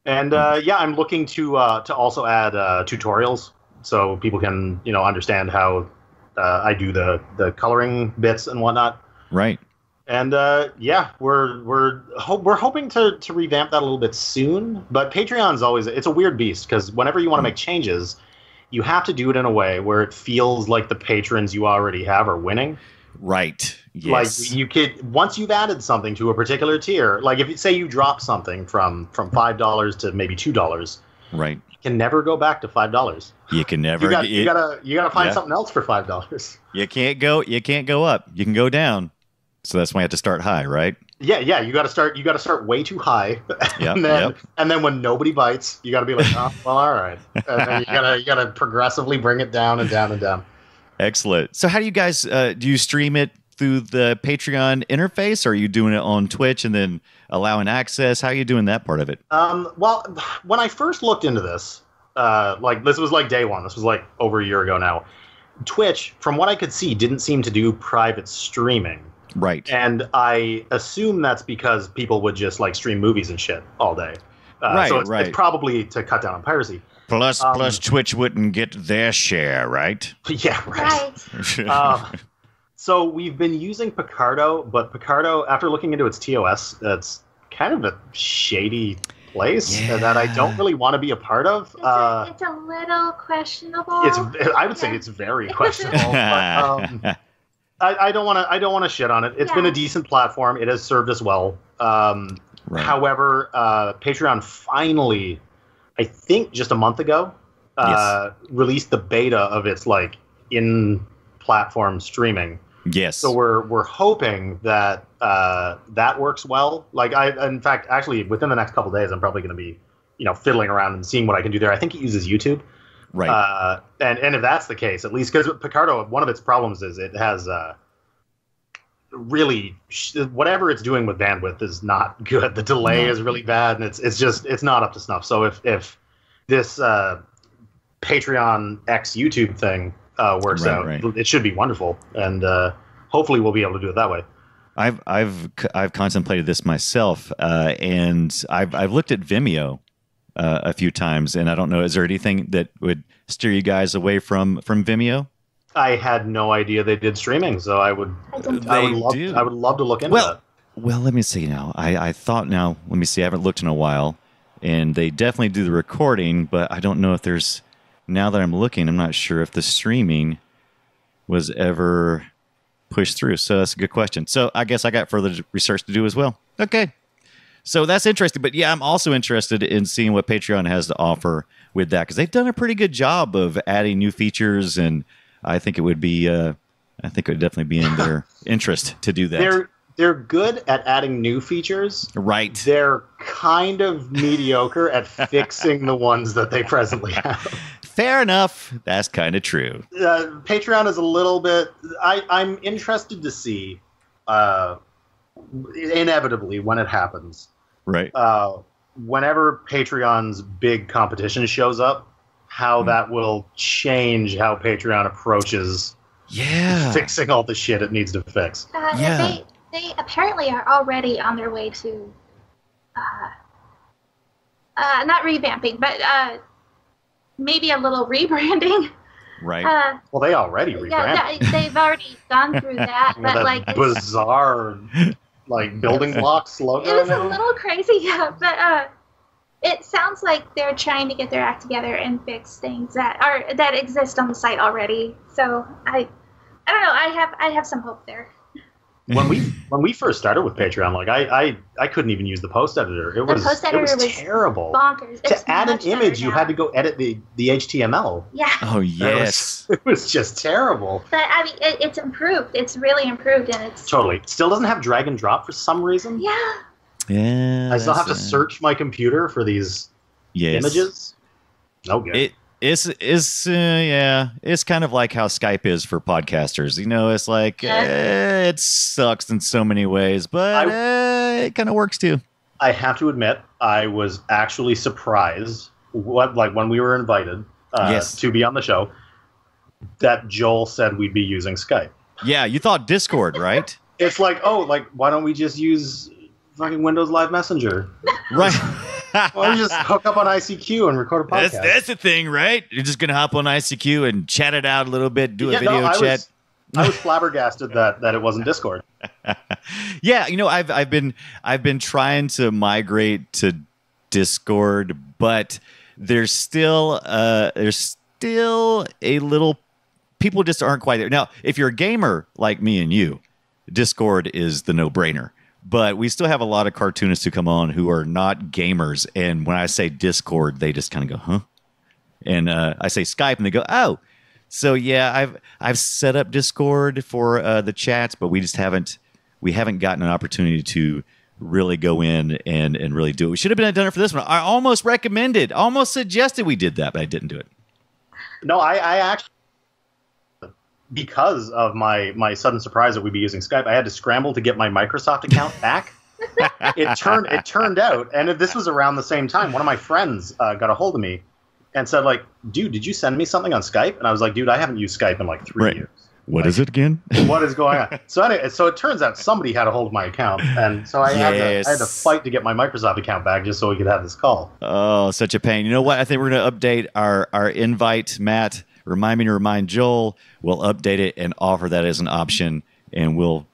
S4: And yeah, I'm looking to also add tutorials so people can understand how I do the coloring bits and whatnot.
S1: Right.
S4: And yeah, we're hoping to revamp that a little bit soon. But Patreon's it's a weird beast because whenever you want to make changes, you have to do it in a way where it feels like the patrons you already have are winning.
S1: Right. Yes.
S4: Like you could, once you've added something to a particular tier, like if you say you drop something from $5 to maybe $2,
S1: right,
S4: you can never go back to $5.
S1: You can never.
S4: You gotta find something else for $5.
S1: You can't go up. You can go down. So that's why you have to start high, right?
S4: Yeah. You got to start way too high, and then when nobody bites, you got to be like, oh, well, all right, and then you gotta progressively bring it down and down and down.
S1: Excellent. So how do you guys do you stream it through the Patreon interface, or are you doing it on Twitch and then allowing access? How are you doing that part of it?
S4: Well, when I first looked into this, this was like day one. This was like over a year ago now. Twitch, from what I could see, didn't seem to do private streaming.
S1: Right.
S4: And I assume that's because people would just like stream movies and shit all day. So it's probably to cut down on piracy.
S1: Plus Twitch wouldn't get their share, right?
S4: Yeah, right. So we've been using Picardo, but Picardo, after looking into its TOS, that's kind of a shady place that I don't really want to be a part of.
S5: It's a little questionable.
S4: I would say it's very questionable. But, I don't want to shit on it. It's been a decent platform. It has served us well. However, Patreon finally, I think just a month ago, released the beta of its like in-platform streaming.
S1: Yes.
S4: So we're hoping that that works well. Like in fact, actually, within the next couple of days, I'm probably going to be, fiddling around and seeing what I can do there. I think it uses YouTube.
S1: Right.
S4: And if that's the case, at least because Picardo, one of its problems is it has really whatever it's doing with bandwidth is not good. The delay is really bad, and it's not up to snuff. So if this Patreon X YouTube thing works out, it should be wonderful, and hopefully we'll be able to do it that way.
S1: I've contemplated this myself, and I've looked at Vimeo a few times, and I don't know, is there anything that would steer you guys away from Vimeo? I
S4: had no idea they did streaming, so I would love to look into that.
S1: Well, let me see now. I thought now, let me see, I haven't looked in a while, and they definitely do the recording, but I don't know if there's, now that I'm looking, I'm not sure if the streaming was ever pushed through, so that's a good question. So I guess I got further research to do as well. Okay. So that's interesting. But yeah, I'm also interested in seeing what Patreon has to offer with that, because they've done a pretty good job of adding new features, and I think it would definitely be in their interest to do that.
S4: They're good at adding new features.
S1: Right.
S4: They're kind of mediocre at fixing the ones that they presently have.
S1: Fair enough. That's kind of true.
S4: Patreon is a little bit... I'm interested to see... inevitably when it happens,
S1: right?
S4: Whenever Patreon's big competition shows up, how that will change how Patreon approaches fixing all the shit it needs to fix.
S5: They apparently are already on their way to not revamping, but like a little rebranding.
S1: Right.
S4: Well, they already rebranded.
S5: Yeah, they've already gone through that, but
S4: that
S5: like
S4: bizarre, like building blocks logo.
S5: It was a little crazy, but it sounds like they're trying to get their act together and fix things that exist on the site already. So I don't know. I have some hope there.
S4: When we first started with Patreon, like I couldn't even use the post editor. It was terrible.
S5: Bonkers.
S4: To add an image, you had to go edit the HTML.
S5: Yeah.
S1: Oh yes.
S4: It was just terrible.
S5: But I mean, it's improved. It's really improved, and it's
S4: totally. It still doesn't have drag and drop for some reason.
S5: Yeah.
S1: Yeah.
S4: I still have to search my computer for these images. No good.
S1: It's kind of like how Skype is for podcasters. It's like it sucks in so many ways, but it kind of works too.
S4: I have to admit, I was actually surprised when we were invited to be on the show, that Joel said we'd be using Skype.
S1: Yeah, you thought Discord, right?
S4: It's like, why don't we just use fucking Windows Live Messenger?
S1: Right.
S4: Why don't you just hook up on ICQ and record a podcast?
S1: That's the thing, right? You're just gonna hop on ICQ and chat it out a little bit, do a video chat.
S4: I was flabbergasted that it wasn't Discord.
S1: Yeah, I've been trying to migrate to Discord, but there's still a little, people just aren't quite there. Now, if you're a gamer like me and you, Discord is the no-brainer. But we still have a lot of cartoonists who come on who are not gamers, and when I say Discord, they just kind of go, huh? And I say Skype, and they go, oh. So yeah, I've set up Discord for the chats, but we haven't gotten an opportunity to really go in and really do it. We should have done it for this one. I almost suggested we did that, but I didn't do it.
S4: No, I actually, because of my sudden surprise that we'd be using Skype, I had to scramble to get my Microsoft account back. It turned out, and this was around the same time, one of my friends got a hold of me and said, like, dude, did you send me something on Skype? And I was like, dude, I haven't used Skype in like 3 years.
S1: What is it again?
S4: What is going on? So anyway, so it turns out somebody had a hold of my account, and so I had to fight to get my Microsoft account back just so we could have this call.
S1: Oh, such a pain. You know what? I think we're going to update our invite, Matt. Remind me to remind Joel. We'll update it and offer that as an option, and we'll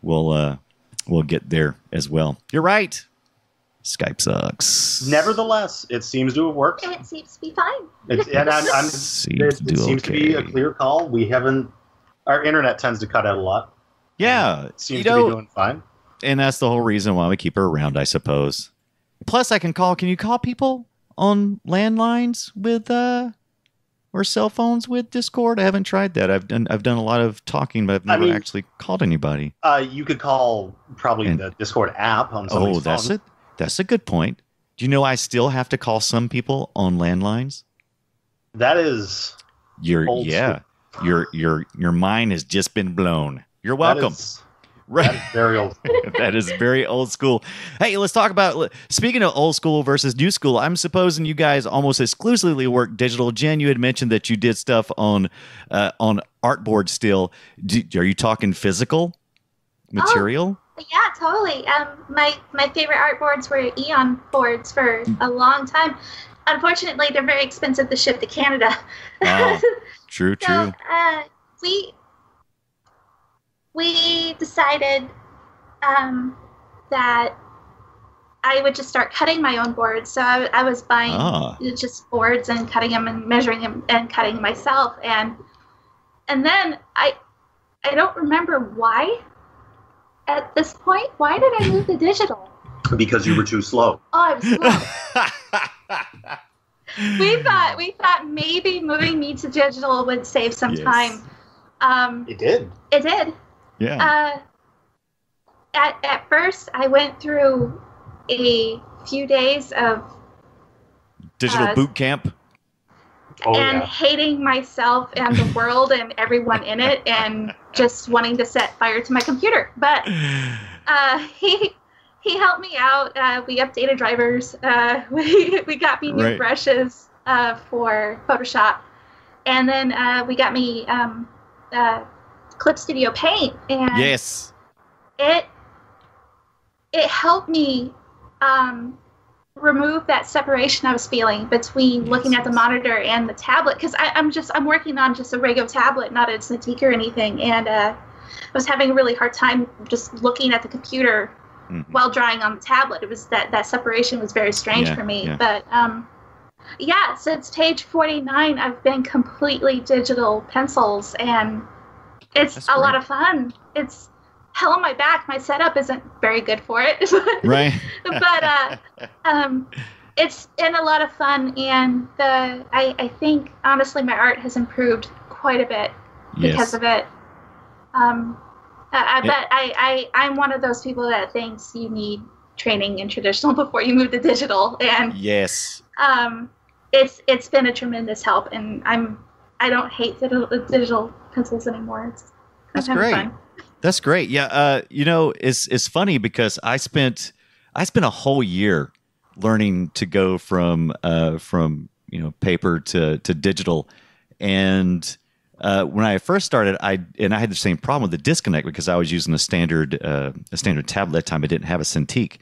S1: get there as well. You're right. Skype sucks.
S4: Nevertheless, it seems to have worked.
S5: It seems to be fine.
S4: It seems to be a clear call. Our internet tends to cut out a lot.
S1: Yeah.
S4: It seems to be doing fine.
S1: And that's the whole reason why we keep her around, I suppose. Plus, can you call people on landlines with or cell phones with Discord? I haven't tried that. I've done a lot of talking, but I've never actually called anybody.
S4: You could call probably the Discord app on somebody's phone.
S1: That's it. That's a good point. Do you know I still have to call some people on landlines?
S4: That is old school. Your mind has just been blown. You're welcome. That is very old school.
S1: That is very old school. Hey, let's talk about, speaking of old school versus new school, I'm supposing you guys almost exclusively work digital. Jen, you had mentioned that you did stuff on artboard still. Are you talking physical material?
S5: Yeah, totally. My favorite artboards were Eon boards for a long time. Unfortunately, they're very expensive to ship to Canada.
S1: Oh, true.
S5: So, we decided that I would just start cutting my own boards. So I was buying just boards and cutting them and measuring them and cutting myself. And then I don't remember why at this point. Why did I move to digital?
S4: Because you were too slow.
S5: Oh, I was slow. We thought maybe moving me to digital would save some time.
S4: It did.
S5: It did.
S1: Yeah.
S5: At first, I went through a few days of
S1: digital boot camp.
S5: Hating myself and the world and everyone in it, and just wanting to set fire to my computer. But he helped me out. We updated drivers. We got me new brushes for Photoshop, and then we got me Clip Studio Paint. And
S1: yes,
S5: it helped me remove that separation I was feeling between looking at the monitor and the tablet, because I'm working on just a regular tablet, not a Cintiq or anything, and I was having a really hard time just looking at the computer while drawing on the tablet. It was that separation was very strange for me. Yeah. But since page 49, I've been completely digital pencils, and it's a lot of fun. It's hell on my back. My setup isn't very good for it.
S1: Right.
S5: But it's been a lot of fun, and I think honestly my art has improved quite a bit because of it. But I'm one of those people that thinks you need training in traditional before you move to digital, and it's been a tremendous help, and I don't hate digital pencils anymore. It's kind of fun.
S1: That's great. Yeah. It's funny because I spent a whole year learning to go from paper to digital. And when I first started, I had the same problem with the disconnect because I was using a standard tablet. At that time I didn't have a Cintiq.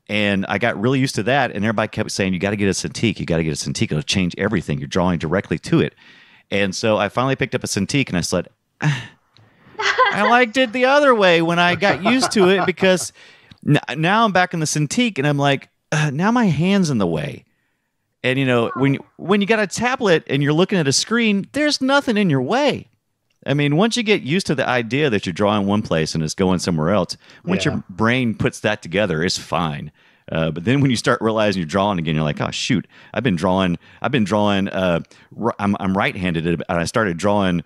S1: And I got really used to that, and everybody kept saying, you got to get a Cintiq. You got to get a Cintiq. It'll change everything. You're drawing directly to it. And so I finally picked up a Cintiq, and I said, I liked it the other way when I got used to it, because now I'm back in the Cintiq, and I'm like, now my hand's in the way. And, you know, when you got a tablet and you're looking at a screen, there's nothing in your way. I mean, once you get used to the idea that you're drawing one place and it's going somewhere else, once your brain puts that together, it's fine. But then when you start realizing you're drawing again, you're like, oh shoot, I'm right-handed, and I started drawing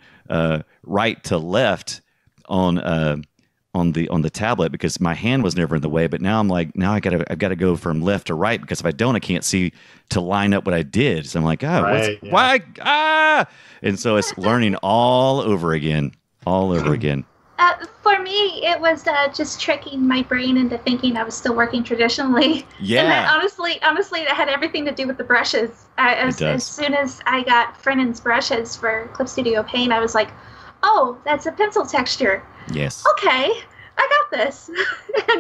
S1: right to left on the tablet because my hand was never in the way. But now I'm like, I've got to go from left to right, because if I don't, I can't see to line up what I did. So I'm like, why? And so it's learning all over again.
S5: For me, it was just tricking my brain into thinking I was still working traditionally.
S1: Yeah.
S5: And that, honestly, that had everything to do with the brushes. As soon as I got Frennen's brushes for Clip Studio Paint, I was like, oh, that's a pencil texture.
S1: Yes.
S5: Okay, I got this.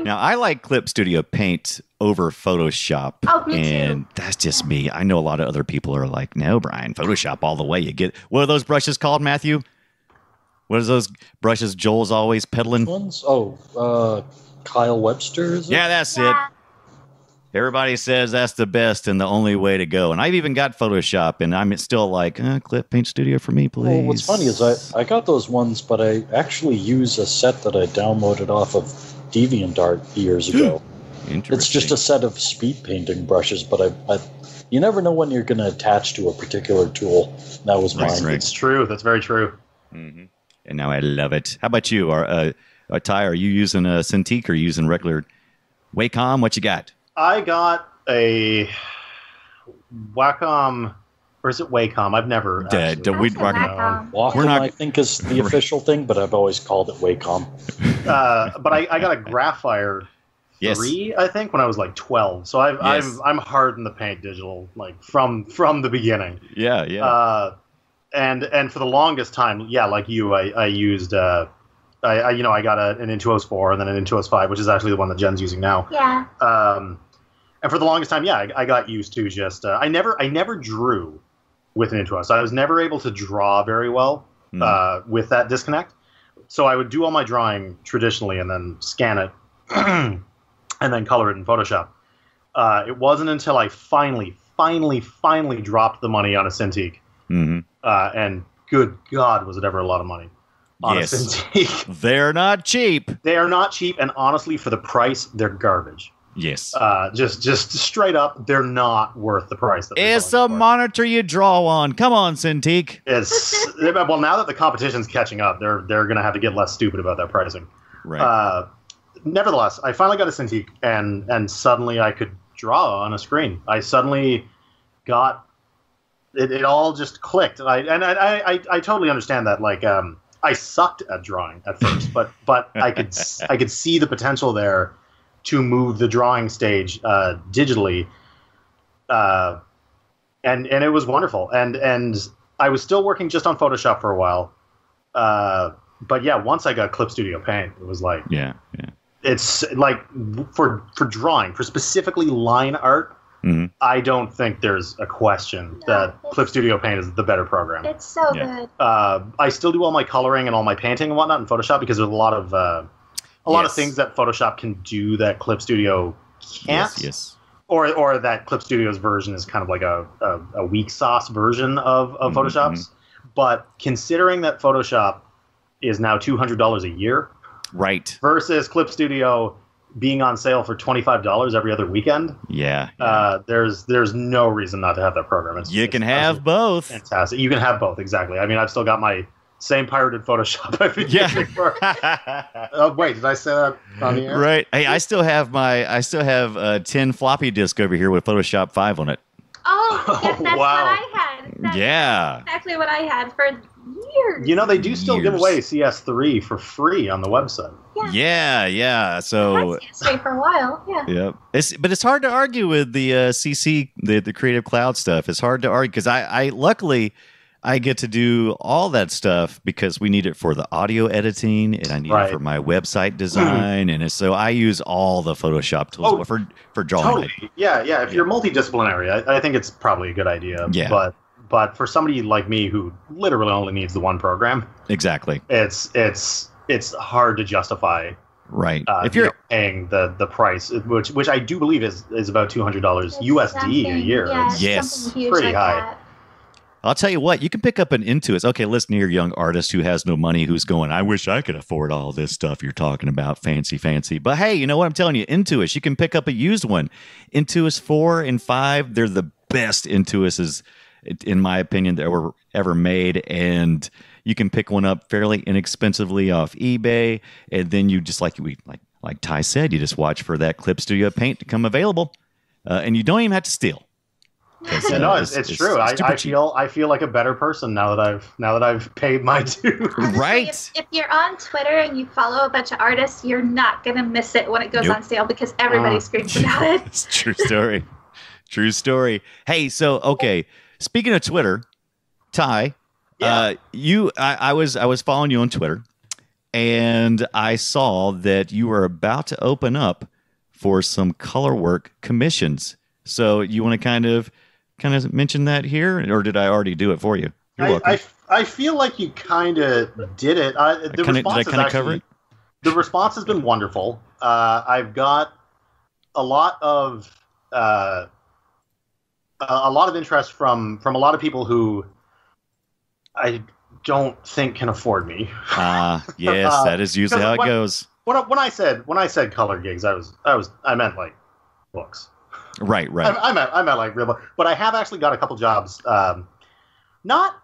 S1: Now, I like Clip Studio Paint over Photoshop.
S5: Oh, me
S1: and
S5: too.
S1: that's just me. I know a lot of other people are like, no, Brian, Photoshop all the way. What are those brushes called, Matthew? What are those brushes Joel's always peddling?
S3: Ones? Oh, Kyle Webster, is it?
S1: Yeah, that's it. Everybody says that's the best and the only way to go. And I've even got Photoshop, and I'm still like, Clip Paint Studio for me, please.
S3: Well, what's funny is I got those ones, but I actually use a set that I downloaded off of DeviantArt years ago.
S1: Interesting.
S3: It's just a set of speed painting brushes, but you never know when you're going to attach to a particular tool. That was mine.
S1: Right.
S4: It's true. That's very true.
S1: Mm-hmm. And now I love it. How about you? Ty, are you using a Cintiq or using regular Wacom? What you got?
S4: I got a Wacom, or is it Wacom? I've never.
S3: Wacom, I think, is the official thing, but I've always called it Wacom.
S4: But I got a Graphire 3, I think, when I was like 12. So I'm hard in the paint digital, like from the beginning.
S1: Yeah.
S4: And for the longest time, like you, I used I got an Intuos 4 and then an Intuos 5, which is actually the one that Jen's using now.
S5: Yeah.
S4: And for the longest time, I got used to just I never drew with an Intuos. I was never able to draw very well with that disconnect. So I would do all my drawing traditionally and then scan it and then color it in Photoshop. It wasn't until I finally dropped the money on a Cintiq.
S1: Mm-hmm.
S4: And good God, was it ever a lot of money on a Cintiq.
S1: They're not cheap.
S4: They are not cheap, and honestly, for the price, they're garbage.
S1: Yes.
S4: Just straight up, they're not worth the price.
S1: It's a monitor you draw on. Come on, Cintiq.
S4: Well, now that the competition's catching up, they're going to have to get less stupid about that pricing.
S1: Right.
S4: Nevertheless, I finally got a Cintiq, and suddenly I could draw on a screen. I suddenly got it all just clicked. I totally understand that. Like, I sucked at drawing at first, but I could see the potential there to move the drawing stage digitally, and it was wonderful. And I was still working just on Photoshop for a while, but yeah, once I got Clip Studio Paint, it was like it's like for drawing, for specifically line art. Mm-hmm. I don't think there's a question that Clip Studio Paint is the better program.
S5: It's so good.
S4: I still do all my coloring and all my painting and whatnot in Photoshop because there's a lot of things that Photoshop can do that Clip Studio can't.
S1: Yes.
S4: Or that Clip Studio's version is kind of like a weak sauce version of Photoshop's. Mm-hmm. But considering that Photoshop is now $200 a year,
S1: right,
S4: versus Clip Studio being on sale for $25 every other weekend.
S1: Yeah.
S4: There's no reason not to have that program.
S1: You can have both.
S4: Fantastic. You can have both, exactly. I mean, I've still got my same pirated Photoshop I've been using for. Oh, wait, did I say that on the air?
S1: Right. Hey, I still have a 10 floppy disk over here with Photoshop 5 on it.
S5: Oh, yes, that's
S4: wow.
S5: what I had. That's exactly what I had for years.
S4: You know, they do still give away CS3 for free on the website.
S1: Yeah. So
S5: I've had CS3 for a while. Yeah.
S1: Yep. But it's hard to argue with the CC, the Creative Cloud stuff. It's hard to argue because I luckily I get to do all that stuff because we need it for the audio editing, and I need it for my website design, and so I use all the Photoshop tools for drawing.
S4: Totally. Yeah. If you're multidisciplinary, I think it's probably a good idea.
S1: Yeah.
S4: But for somebody like me who literally only needs the one program,
S1: exactly,
S4: it's hard to justify.
S1: Right.
S4: If you're paying the price, which I do believe is about $200 USD a year.
S1: Yes.
S4: Pretty high.
S1: I'll tell you what, you can pick up an Intuos. Okay, listen here, young artist who has no money, who's going, I wish I could afford all this stuff you're talking about, fancy. But hey, you know what I'm telling you? Intuos, you can pick up a used one. Intuos 4 and 5, they're the best Intuoses, in my opinion, that were ever made. And you can pick one up fairly inexpensively off eBay. And then you just, like Ty said, you just watch for that Clip Studio paint to come available. And you don't even have to steal.
S4: No, it's true. I feel like a better person now that I've paid my dues.
S5: Honestly,
S1: right.
S5: If you're on Twitter and you follow a bunch of artists, you're not gonna miss it when it goes on sale because everybody screams about it.
S1: It's a true story. True story. Hey, so okay. Speaking of Twitter, Ty, I was following you on Twitter, and I saw that you were about to open up for some color work commissions. So you want to kind of mention that here, or did I already do it for you? You're welcome.
S4: I feel like you kind of did it.
S1: Did I kind of cover it?
S4: The response has been wonderful. I've got a lot of interest from a lot of people who I don't think can afford me.
S1: Yes, that is usually how it goes.
S4: When I said color gigs, I meant like books.
S1: Right.
S4: I meant like real books. But I have actually got a couple jobs, not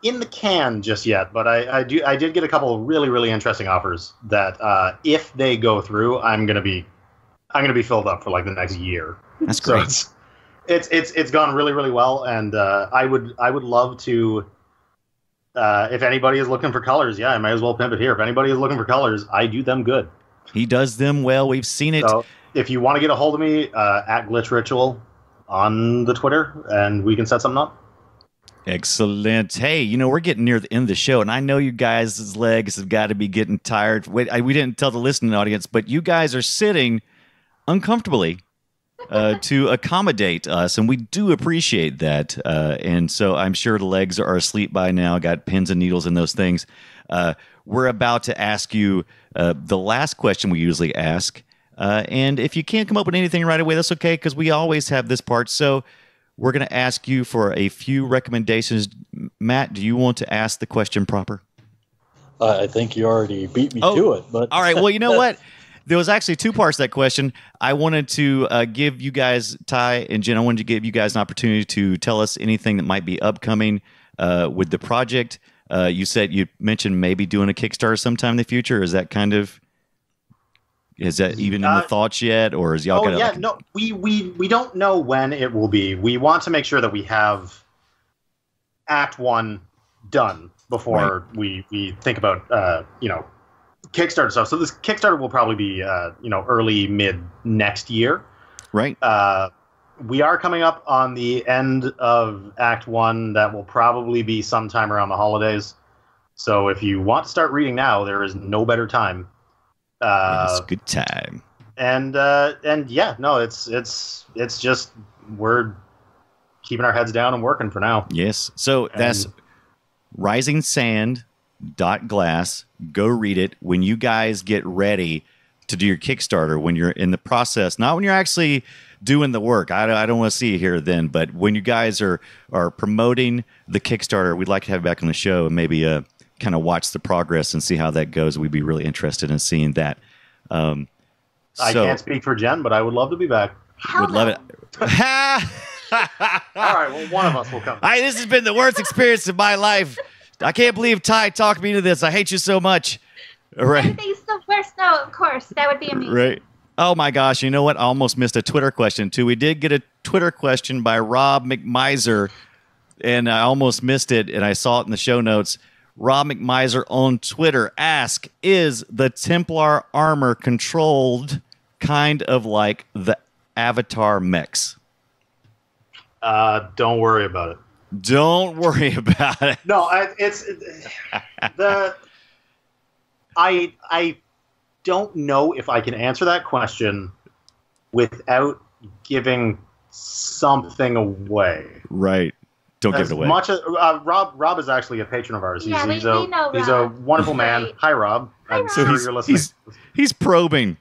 S4: in the can just yet, but I did get a couple of really, really interesting offers that if they go through, I'm gonna be filled up for like the next year.
S1: That's great.
S4: So it's gone really, really well, and I would love to. If anybody is looking for colors, I might as well pimp it here. If anybody is looking for colors, I do them good.
S1: He does them well. We've seen it.
S4: So if you want to get a hold of me, at Glitch Ritual on the Twitter, and we can set something up.
S1: Excellent. Hey, we're getting near the end of the show, and I know you guys' legs have got to be getting tired. We didn't tell the listening audience, but you guys are sitting uncomfortably to accommodate us, and we do appreciate that. And so I'm sure the legs are asleep by now, got pins and needles and those things. We're about to ask you the last question we usually ask. And if you can't come up with anything right away, that's okay, because we always have this part. So we're going to ask you for a few recommendations. Matt, do you want to ask the question proper?
S3: I think you already beat me to it. But
S1: all right. Well, you know what? There was actually two parts to that question. I wanted to give you guys, Ty and Jen, I wanted to give you guys an opportunity to tell us anything that might be upcoming with the project. You mentioned maybe doing a Kickstarter sometime in the future. Is that even in the thoughts yet, or is y'all gonna?
S4: No, we don't know when it will be. We want to make sure that we have Act 1 done before we think about Kickstarter stuff. So this Kickstarter will probably be early mid next year.
S1: Right.
S4: We are coming up on the end of Act 1. That will probably be sometime around the holidays. So if you want to start reading now, there is no better time.
S1: It's a good time.
S4: It's just we're keeping our heads down and working for now.
S1: Yes. So that's risingsand.glass. Go read it when you guys get ready to do your Kickstarter, when you're in the process, not when you're actually doing the work. I don't want to see you here then, but when you guys are promoting the Kickstarter, we'd like to have you back on the show and maybe kind of watch the progress and see how that goes. We'd be really interested in seeing that.
S4: I can't speak for Jen, but I would love to be back.
S1: Would love it.
S4: All right, well, one of us will come.
S1: This has been the worst experience of my life. I can't believe Ty talked me into this. I hate you so much. Right.
S5: Everything's the worst. No, of course. That would be amazing.
S1: Right. Oh, my gosh. You know what? I almost missed a Twitter question, too. We did get a Twitter question by Rob McMiser, and I almost missed it, and I saw it in the show notes. Rob McMiser on Twitter asked, is the Templar armor controlled kind of like the Avatar mechs?
S4: Don't worry about it.
S1: Don't worry about it.
S4: No, I don't know if I can answer that question without giving something away.
S1: Right. Don't give it away.
S4: Much as, Rob is actually a patron of ours.
S5: Yeah,
S4: he's
S5: we know
S4: a
S5: Rob.
S4: wonderful man.
S5: Right.
S4: Hi, Rob. I'm
S1: So
S4: sure you're listening.
S1: he's probing.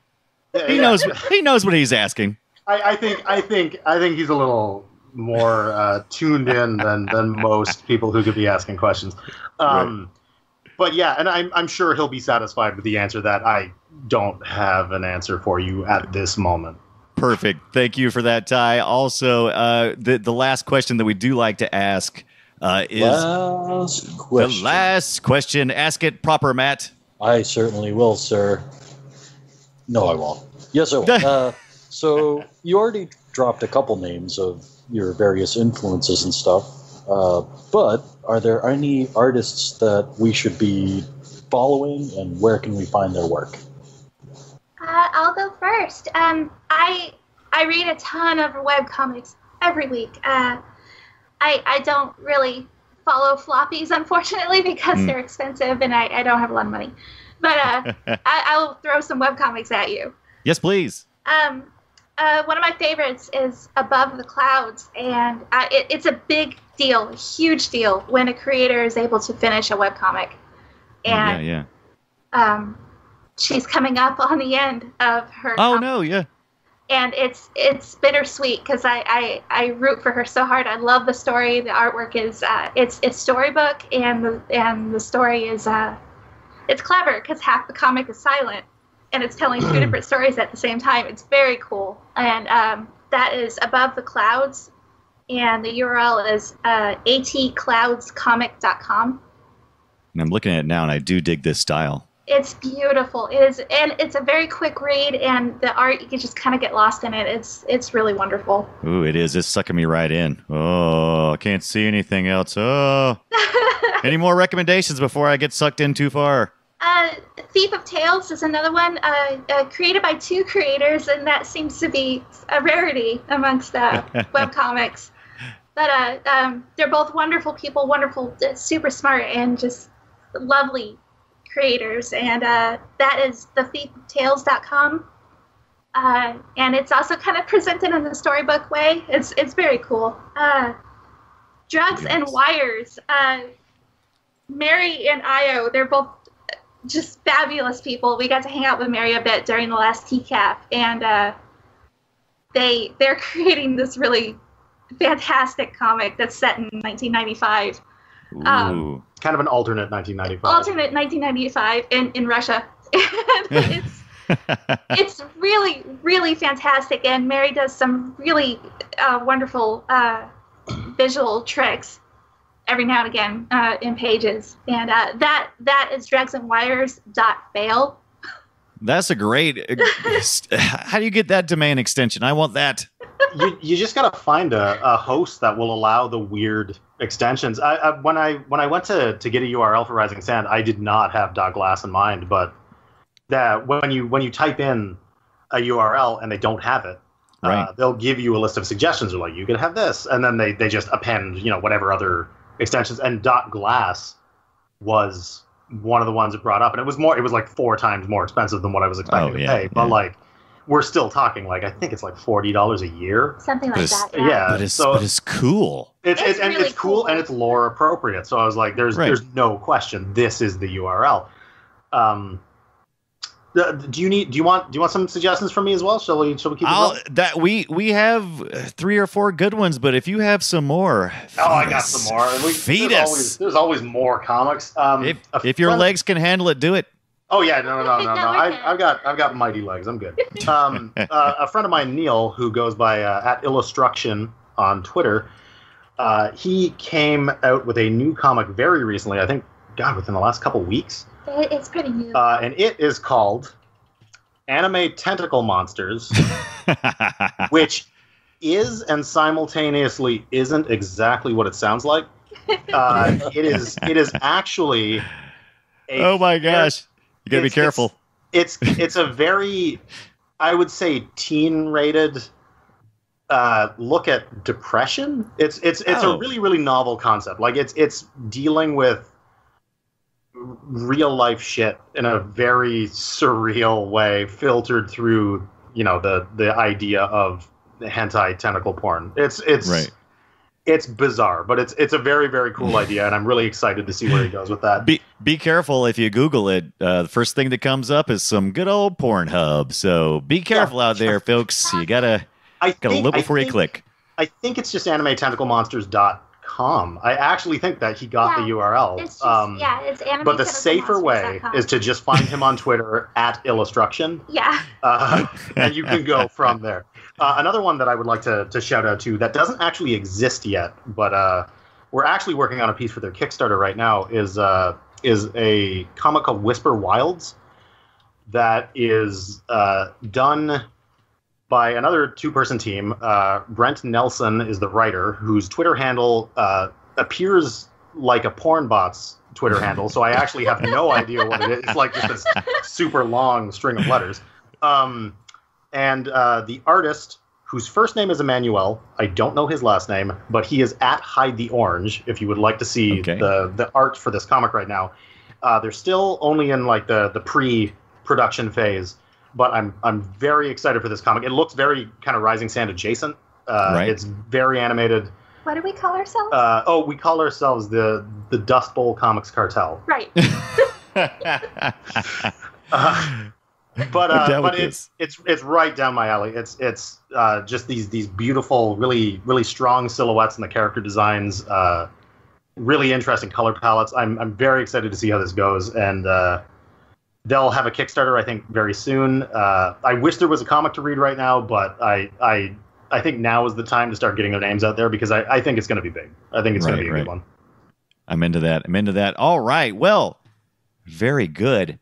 S1: He knows what he's asking.
S4: I think he's a little more tuned in than most people who could be asking questions.
S1: Right.
S4: But yeah, and I'm sure he'll be satisfied with the answer that I don't have an answer for you at this moment.
S1: Perfect. Thank you for that, Ty. Also, the last question that we do like to ask is the last question. Ask it proper, Matt.
S3: I certainly will, sir. No, I won't. Yes, I will. So you already dropped a couple names of your various influences and stuff, but are there any artists that we should be following, and where can we find their work?
S5: I'll go first. I read a ton of webcomics every week. I don't really follow floppies, unfortunately, because they're expensive and I don't have a lot of money. But I'll throw some webcomics at you.
S1: Yes, please.
S5: One of my favorites is Above the Clouds, and it's a big deal, a huge deal, when a creator is able to finish a webcomic. And
S1: Yeah.
S5: She's coming up on the end of her.
S1: Oh no, yeah.
S5: And it's bittersweet because I root for her so hard. I love the story. The artwork is it's storybook, and the story is it's clever because half the comic is silent, and it's telling two different stories at the same time. It's very cool, and that is Above the Clouds, and the URL is atcloudscomic.com.
S1: And I'm looking at it now, and I do dig this style.
S5: It's beautiful. It is, and it's a very quick read, and the art, you can just kind of get lost in it. It's really wonderful.
S1: Ooh, it is. It's sucking me right in. Oh, I can't see anything else. Oh. Any more recommendations before I get sucked in too far?
S5: Thief of Tales is another one, created by two creators, and that seems to be a rarity amongst webcomics. But they're both wonderful people, wonderful, super smart, and just lovely creators. And that is thethiefoftales.com. And it's also kind of presented in the storybook way. It's very cool. Drugs and Wires. Mary and Io, they're both just fabulous people. We got to hang out with Mary a bit during the last TCAP, and they're creating this really fantastic comic that's set in 1995.
S1: Ooh.
S4: Kind of an alternate 1995.
S5: Alternate 1995 in Russia. It's really, really fantastic, and Mary does some really wonderful visual tricks every now and again in pages. And that is drugsandwires.fail.
S1: That's a great... How do you get that domain extension? I want that.
S4: You just gotta find a host that will allow the weird extensions. When I went to get a URL for Rising Sand, I did not have .glass in mind, but that when you type in a URL and they don't have it,
S1: right.
S4: They'll give you a list of suggestions. They're like, you could have this, and then they just append whatever other extensions. And .glass was one of the ones it brought up, and it was like 4 times more expensive than what I was expecting to pay. But like, we're still talking like, I think it's like $40 a year,
S5: something like that.
S4: Yeah,
S1: but it's cool.
S4: It's
S5: really
S4: it's cool and it's lore appropriate. So I was like, there's no question, this is the URL. Do you want some suggestions from me as well? Shall we keep it going?
S1: We have 3 or 4 good ones, but if you have some more,
S4: I got some more.
S1: Feed us.
S4: There's always more comics.
S1: If your legs can handle it, do it.
S4: Oh yeah, no. I've got mighty legs. I'm good. A friend of mine, Neil, who goes by at Illustruction on Twitter, he came out with a new comic very recently. I think, within the last couple weeks.
S5: It's pretty new.
S4: And it is called Anime Tentacle Monsters, which is and simultaneously isn't exactly what it sounds like. It is actually.
S1: Oh my gosh! You gotta be careful.
S4: It's a very, I would say, teen-rated look at depression. It's a really, really novel concept. Like it's dealing with real life shit in a very surreal way, filtered through, you know, the idea of hentai tentacle porn. It's
S1: right.
S4: It's bizarre, but it's a very, very cool idea, and I'm really excited to see where he goes with that.
S1: Be careful if you Google it. The first thing that comes up is some good old Pornhub. So be careful out there, folks. You gotta look before you click.
S4: I think it's just animetentaclemonsters.com. I actually think that he got the URL.
S5: It's just, it's anime.
S4: But the safer way is to just find him on Twitter at Illustruction.
S5: Yeah.
S4: And you can go from there. Another one that I would like to shout out to that doesn't actually exist yet, but we're actually working on a piece for their Kickstarter right now, is a comic called Whisper Wilds that is done by another two-person team. Brent Nelson is the writer, whose Twitter handle appears like a porn bot's Twitter handle, so I actually have no idea what it is. It's like just this super long string of letters. And the artist, whose first name is Emmanuel, I don't know his last name, but he is at Hide the Orange, if you would like to see the art for this comic right now. They're still only in like the pre-production phase, but I'm very excited for this comic. It looks very kind of Rising Sand adjacent.
S1: Right.
S4: It's very animated.
S5: What do we call ourselves?
S4: We call ourselves the Dust Bowl Comics Cartel.
S5: Right.
S4: But it's right down my alley. It's just these beautiful, really, really strong silhouettes and the character designs. Really interesting color palettes. I'm very excited to see how this goes, and they'll have a Kickstarter, I think, very soon. I wish there was a comic to read right now, but I think now is the time to start getting their names out there, because I think it's going to be big. I think it's going to be a good one.
S1: I'm into that. All right. Well, very good.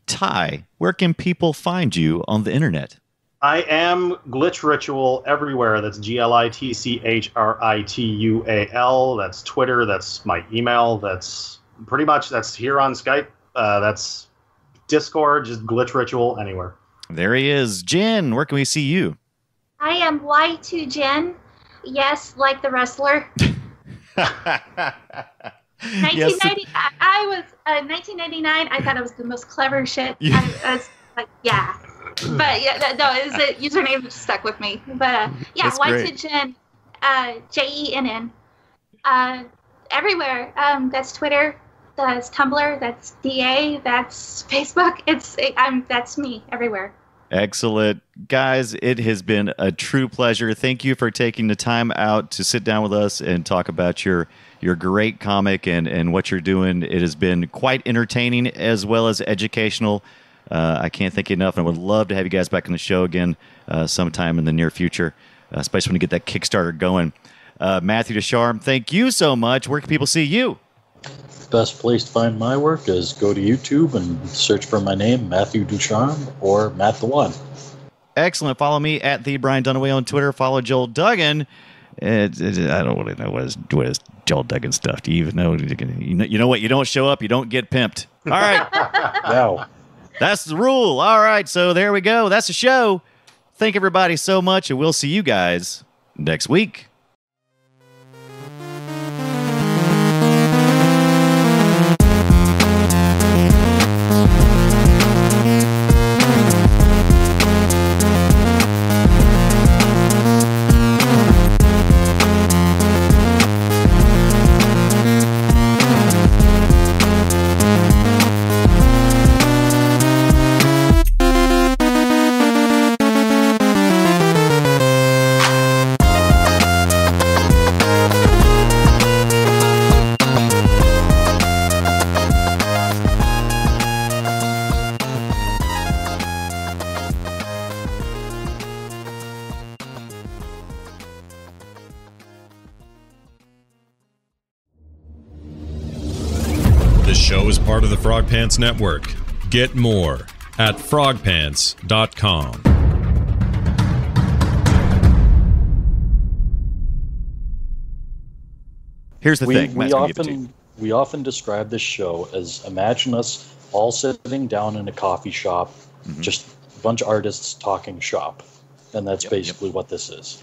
S1: Ty, where can people find you on the internet?
S4: I am Glitch Ritual everywhere. That's GLITCHRITUAL. That's Twitter. That's my email. That's here on Skype. That's Discord. Just Glitch Ritual anywhere.
S1: There he is. Jen, where can we see you?
S5: I am Y2 Jen. Yes, like the wrestler. 1990. I was 1999. I thought it was the most clever shit. I was like, yeah. But yeah, no, it's a username that stuck with me. But yeah, Y2 Jen, JENN. Everywhere. That's Twitter. That's Tumblr. That's DA. That's Facebook. That's me everywhere.
S1: Excellent. Guys, it has been a true pleasure. Thank you for taking the time out to sit down with us and talk about your great comic and what you're doing. It has been quite entertaining as well as educational. I can't thank you enough, and I would love to have you guys back on the show again sometime in the near future, especially when you get that Kickstarter going. Matthew Ducharme, thank you so much. Where can people see you?
S3: Best place to find my work is go to YouTube and search for my name, Matthew Ducharme, or Matt the One.
S1: Excellent. Follow me at the Brian Dunaway on Twitter. Follow Joel Duggan. I don't really know what is Joel Duggan stuff. Do you even know? You know what? You don't show up, you don't get pimped. All right.
S3: No.
S1: That's the rule. All right. So there we go. That's the show. Thank everybody so much, and we'll see you guys next week.
S2: Part of the Frog Pants Network. Get more at frogpants.com.
S1: Here's the thing.
S3: We often describe this show as, imagine us all sitting down in a coffee shop, just a bunch of artists talking shop. And that's basically what this is.